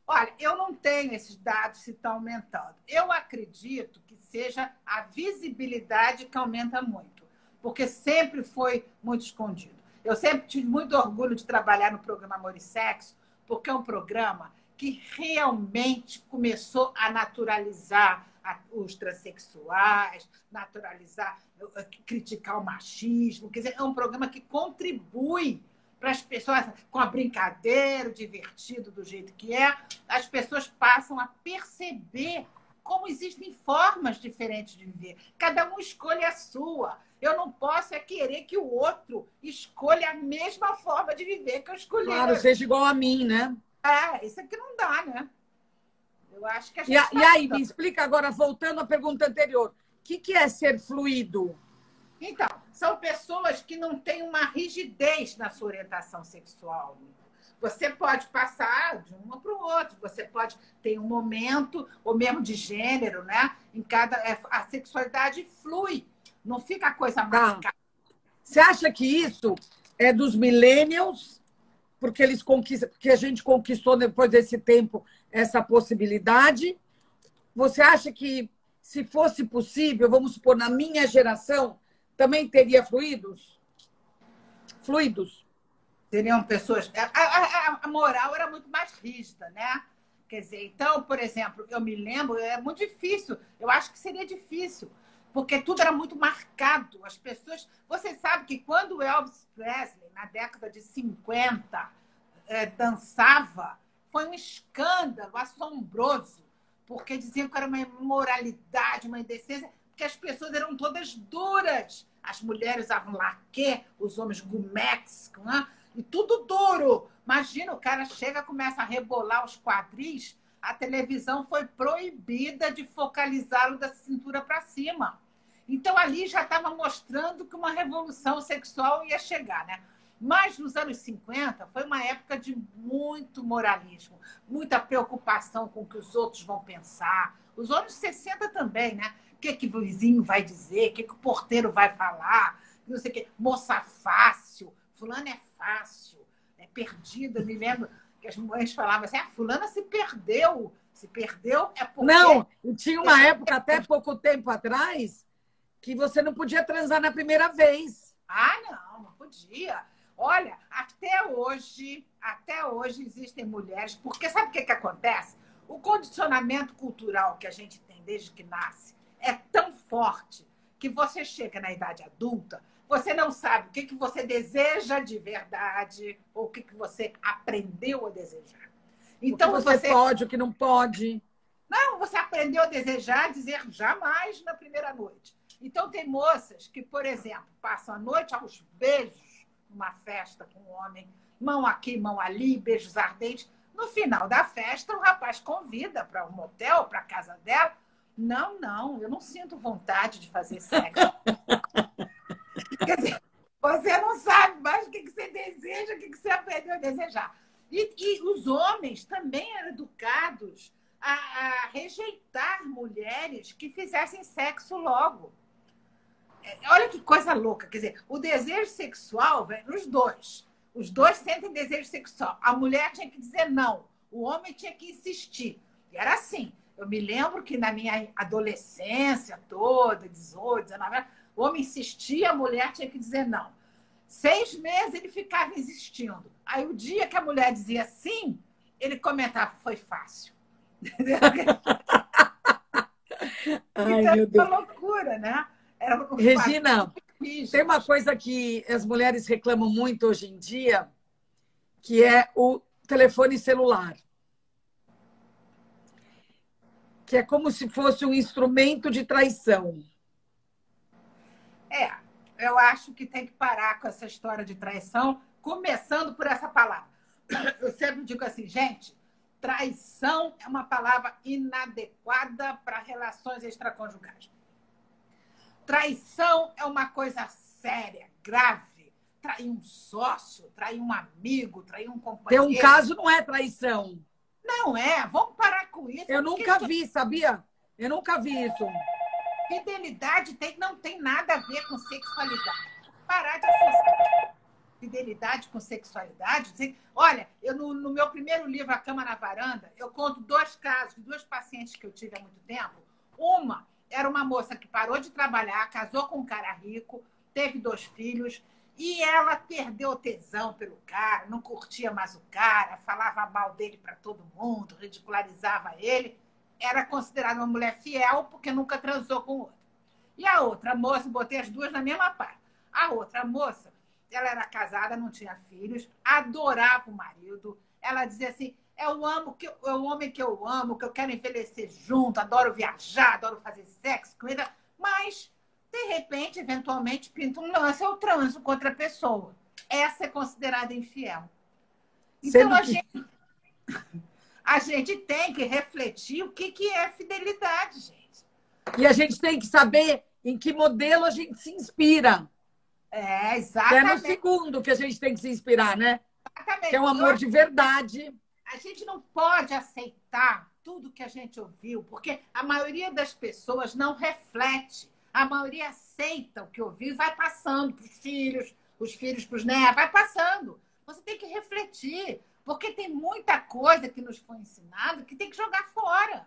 Olha, eu não tenho esses dados se está aumentando. Eu acredito que seja a visibilidade que aumenta muito, porque sempre foi muito escondido. Eu sempre tive muito orgulho de trabalhar no programa Amor e Sexo, porque é um programa que realmente começou a naturalizar os transexuais, naturalizar, criticar o machismo. Quer dizer, é um programa que contribui para as pessoas, com a brincadeira, divertido do jeito que é, as pessoas passam a perceber como existem formas diferentes de viver. Cada um escolhe a sua. Eu não posso querer que o outro escolha a mesma forma de viver que eu escolhi. Claro, seja igual a mim, né? Isso aqui não dá, né? Eu acho que a gente E aí, me explica agora, voltando à pergunta anterior, o que é ser fluido? Então, são pessoas que não têm uma rigidez na sua orientação sexual. Você pode passar de uma para o outro, você pode ter um momento, ou mesmo de gênero, né? A sexualidade flui, não fica a coisa marcada. Você acha que isso é dos millennials, porque porque a gente conquistou depois desse tempo essa possibilidade? Você acha que, se fosse possível, vamos supor, na minha geração, também teria fluidos? Seriam pessoas... A moral era muito mais rígida, né? Quer dizer, então, por exemplo, eu me lembro, é muito difícil. Eu acho que seria difícil, porque tudo era muito marcado. As pessoas... Você sabe que quando o Elvis Presley, na década de 50, dançava, foi um escândalo assombroso, porque diziam que era uma imoralidade, uma indecência, porque as pessoas eram todas duras. As mulheres usavam laquê, os homens gumex, né? E tudo duro. Imagina, o cara chega, começa a rebolar os quadris, a televisão foi proibida de focalizá-lo da cintura para cima. Então, ali já estava mostrando que uma revolução sexual ia chegar, né? Mas nos anos 50 foi uma época de muito moralismo, muita preocupação com o que os outros vão pensar. Os anos 60 também, né? O que o vizinho vai dizer, o que o porteiro vai falar, não sei o quê. Moça fácil, fulana é fácil, é perdida. Eu me lembro que as mães falavam assim, fulana se perdeu. Se perdeu é porque... Não, tinha uma época, até pouco tempo atrás, que você não podia transar na primeira vez. Não podia. Olha, até hoje existem mulheres, porque sabe o que acontece? O condicionamento cultural que a gente tem desde que nasce é tão forte que você chega na idade adulta, você não sabe o que você deseja de verdade ou o que você aprendeu a desejar. Então, o que você pode, o que não pode. Não, você aprendeu a desejar, dizer jamais na primeira noite. Então, tem moças que, por exemplo, passam a noite aos beijos numa festa com um homem, mão aqui, mão ali, beijos ardentes. No final da festa, o rapaz convida para um motel, para a casa dela. Não, eu não sinto vontade de fazer sexo. Quer dizer, você não sabe mais o que você deseja, o que você aprendeu a desejar. E os homens também eram educados a rejeitar mulheres que fizessem sexo logo. Olha que coisa louca. Quer dizer, o desejo sexual vem nos dois. Os dois sentem desejo sexual. A mulher tinha que dizer não. O homem tinha que insistir. E era assim. Eu me lembro que na minha adolescência toda, 18, 19 anos, o homem insistia, a mulher tinha que dizer não. 6 meses ele ficava insistindo. Aí o dia que a mulher dizia sim, ele comentava, foi fácil. Ai, Então, meu era Deus. uma loucura, né? Era um fato Regina, tem uma rígido. coisa que as mulheres reclamam muito hoje em dia, que é o telefone celular, que é como se fosse um instrumento de traição. É, eu acho que tem que parar com essa história de traição, começando por essa palavra. Eu sempre digo assim, gente, traição é uma palavra inadequada para relações extraconjugais. Traição é uma coisa séria, grave. Trair um sócio, trair um amigo, trair um Ter um companheiro. caso não é traição. Não é, vamos parar com isso. Eu nunca vi, sabia? Eu nunca vi isso. Fidelidade não tem nada a ver com sexualidade. Parar de associar fidelidade com sexualidade. Olha, eu no meu primeiro livro, A Cama na Varanda, eu conto 2 casos de 2 pacientes que eu tive há muito tempo. Uma era uma moça que parou de trabalhar, casou com um cara rico, teve 2 filhos, e ela perdeu o tesão pelo cara, não curtia mais o cara, falava mal dele para todo mundo, ridicularizava ele. Era considerada uma mulher fiel porque nunca transou com o outro. E a outra moça, botei as 2 na mesma parte. A outra moça, ela era casada, não tinha filhos, adorava o marido. Ela dizia assim, é o homem que eu amo, que eu quero envelhecer junto, adoro viajar, adoro fazer sexo com ele. Mas, de repente, eventualmente, pinta um lance, eu transo com outra pessoa. Essa é considerada infiel. Então, a gente tem que refletir o que é fidelidade, gente. E a gente tem que saber em que modelo a gente se inspira. É, exatamente. É no segundo que a gente tem que se inspirar, né? Exatamente. Que é um amor de verdade. A gente não pode aceitar tudo que a gente ouviu, porque a maioria das pessoas não reflete. A maioria aceita o que ouviu e vai passando para os filhos para os netos, vai passando. Você tem que refletir, porque tem muita coisa que nos foi ensinado que tem que jogar fora,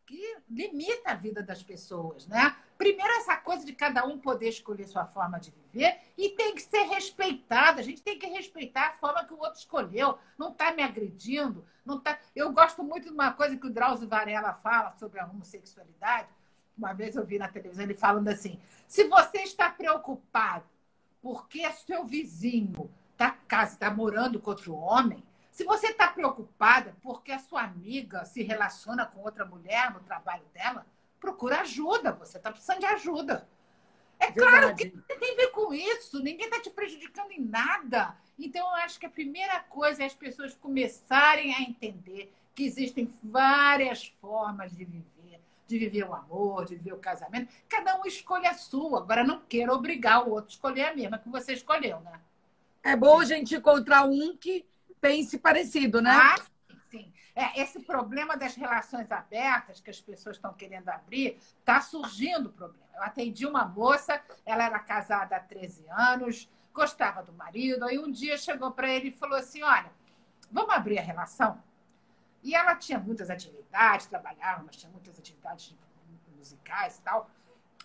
que limita a vida das pessoas, né? Primeiro, essa coisa de cada um poder escolher sua forma de viver e tem que ser respeitada. A gente tem que respeitar a forma que o outro escolheu. Não está me agredindo. Não tá... Eu gosto muito de uma coisa que o Drauzio Varela fala sobre a homossexualidade. Uma vez eu vi na televisão ele falando assim, se você está preocupado porque seu vizinho está morando com outro homem, se você está preocupada porque a sua amiga se relaciona com outra mulher no trabalho dela, procura ajuda, você está precisando de ajuda. É claro que tem a ver com isso, ninguém está te prejudicando em nada. Então, eu acho que a primeira coisa é as pessoas começarem a entender que existem várias formas de viver o amor, de viver o casamento. Cada um escolhe a sua. Agora, não queira obrigar o outro a escolher a mesma que você escolheu, né? É bom a gente encontrar um que pense parecido, né? Ah, sim. Esse problema das relações abertas que as pessoas estão querendo abrir, está surgindo o problema. Eu atendi uma moça, ela era casada há 13 anos, gostava do marido, aí um dia chegou para ele e falou assim, olha, vamos abrir a relação? E ela tinha muitas atividades, trabalhava, mas tinha muitas atividades musicais e tal.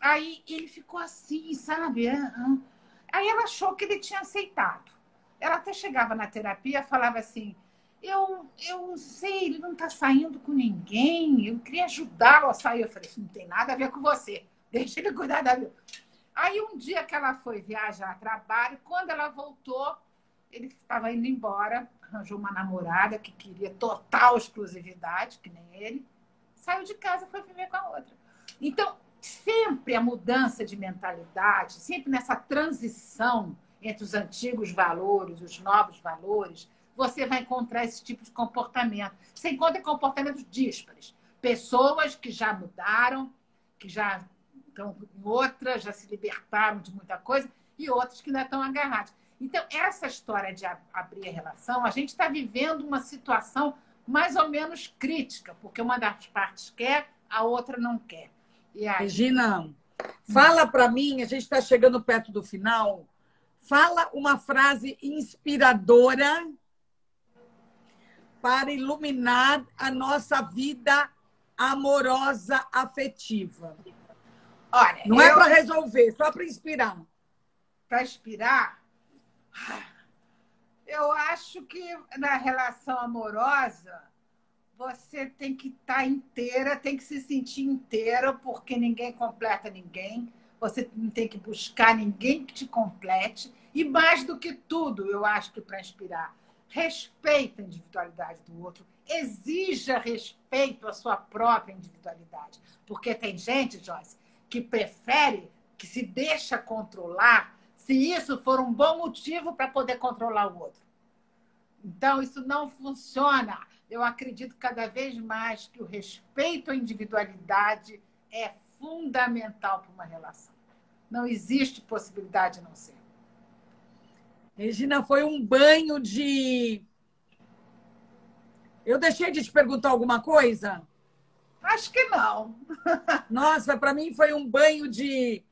Aí ele ficou assim, sabe? Aí ela achou que ele tinha aceitado. Ela até chegava na terapia e falava assim, eu não sei, ele não está saindo com ninguém, eu queria ajudá-lo a sair. Eu falei, isso não tem nada a ver com você, deixa ele cuidar da vida. Aí um dia que ela foi viajar a trabalho, quando ela voltou, ele estava indo embora, arranjou uma namorada que queria total exclusividade, que nem ele, saiu de casa e foi viver com a outra. Então, sempre a mudança de mentalidade, sempre nessa transição entre os antigos valores, os novos valores, você vai encontrar esse tipo de comportamento. Você encontra comportamentos díspares. Pessoas que já mudaram, que já estão em outra, já se libertaram de muita coisa, e outras que ainda estão agarradas. Então, essa história de abrir a relação, a gente está vivendo uma situação mais ou menos crítica, porque uma das partes quer, a outra não quer. E aí... Regina, fala para mim, a gente está chegando perto do final, fala uma frase inspiradora para iluminar a nossa vida amorosa, afetiva. Olha, não é para resolver, só para inspirar. Para inspirar, Eu acho que na relação amorosa você tem que estar inteira, tem que se sentir inteira, porque ninguém completa ninguém. Você não tem que buscar ninguém que te complete. E mais do que tudo, eu acho que para inspirar, respeita a individualidade do outro, exija respeito à sua própria individualidade. Porque tem gente, Joyce, que prefere, que se deixa controlar, se isso for um bom motivo para poder controlar o outro. Então, isso não funciona. Eu acredito cada vez mais que o respeito à individualidade é fundamental para uma relação. Não existe possibilidade de não ser. Regina, foi um banho de... Eu deixei de te perguntar alguma coisa? Acho que não. Nossa, para mim foi um banho de...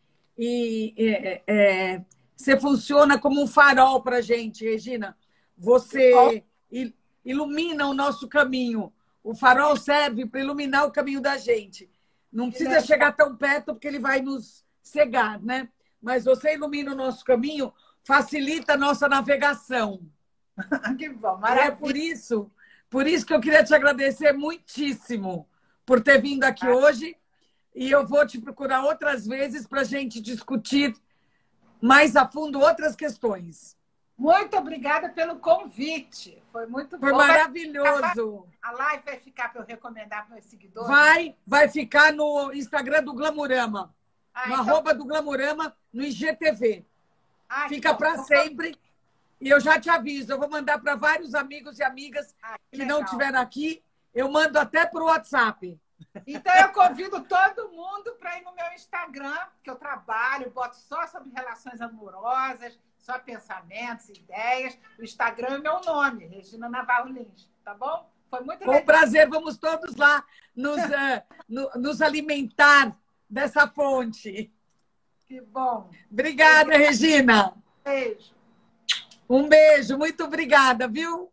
Você funciona como um farol para a gente, Regina. Você ilumina o nosso caminho. O farol serve para iluminar o caminho da gente. Não precisa chegar tão perto, porque ele vai nos cegar, né? Mas você ilumina o nosso caminho, facilita a nossa navegação. Que bom, maravilha. É por isso que eu queria te agradecer muitíssimo por ter vindo aqui hoje. E eu vou te procurar outras vezes para a gente discutir mais a fundo outras questões. Muito obrigada pelo convite. Foi muito bom. Foi maravilhoso. A live vai ficar para eu recomendar para meus seguidores? Vai ficar no Instagram do Glamurama. No @ do Glamurama, no IGTV. Fica para sempre. E eu já te aviso, eu vou mandar para vários amigos e amigas que não estiveram aqui. Eu mando até para o WhatsApp. Então, eu convido todo mundo para ir no meu Instagram, que eu trabalho, boto só sobre relações amorosas, só pensamentos, ideias. O Instagram é meu nome, Regina Navarro Lins, tá bom? Foi muito legal. Com prazer, vamos todos lá nos alimentar dessa fonte. Que bom. Obrigada, Regina. Beijo. Um beijo, muito obrigada, viu?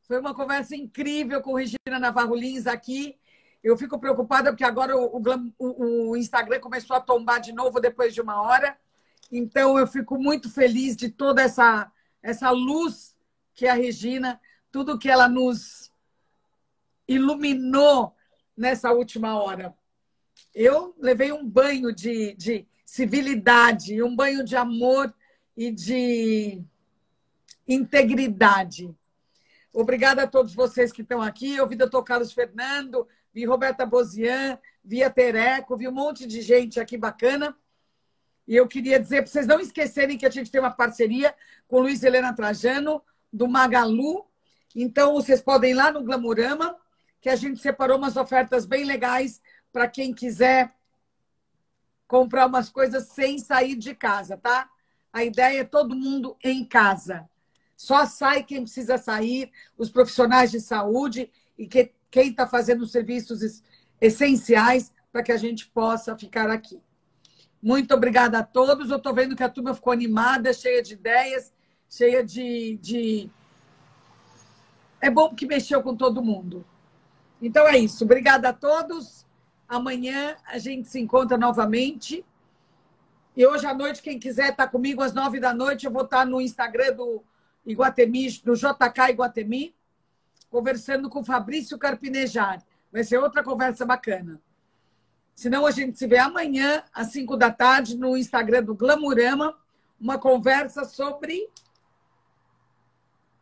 Foi uma conversa incrível com Regina Navarro Lins aqui. Eu fico preocupada porque agora o Instagram começou a tombar de novo depois de uma hora. Então, eu fico muito feliz de toda essa luz que a Regina, tudo que ela nos iluminou nessa última hora. Eu levei um banho de civilidade, um banho de amor e de integridade. Obrigada a todos vocês que estão aqui. Eu vi Dr. Carlos Fernando, vi Roberta Bozian, vi a Tereco, vi um monte de gente aqui bacana. E eu queria dizer para vocês não esquecerem que a gente tem uma parceria com Luiz Helena Trajano, do Magalu. Então, vocês podem ir lá no Glamurama, que a gente separou umas ofertas bem legais para quem quiser comprar umas coisas sem sair de casa, tá? A ideia é todo mundo em casa. Só sai quem precisa sair, os profissionais de saúde e quem está fazendo serviços essenciais para que a gente possa ficar aqui. Muito obrigada a todos. Eu estou vendo que a turma ficou animada, cheia de ideias, cheia de... É bom que mexeu com todo mundo. Então é isso. Obrigada a todos. Amanhã a gente se encontra novamente. E hoje à noite, quem quiser estar comigo às 9 da noite, eu vou estar no Instagram do Iguatemi, do JK Iguatemi, conversando com o Fabrício Carpinejar. Vai ser outra conversa bacana. Senão a gente se vê amanhã, às 5 da tarde, no Instagram do Glamurama, uma conversa sobre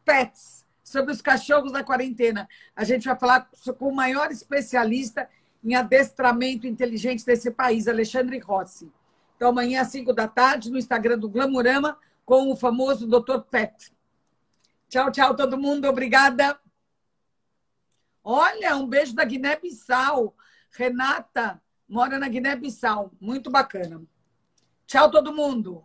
pets, sobre os cachorros da quarentena. A gente vai falar com o maior especialista em adestramento inteligente desse país, Alexandre Rossi. Então, amanhã, às 5 da tarde, no Instagram do Glamurama, com o famoso Dr. Pet. Tchau, tchau, todo mundo. Obrigada. Olha, um beijo da Guiné-Bissau. Renata mora na Guiné-Bissau. Muito bacana. Tchau, todo mundo.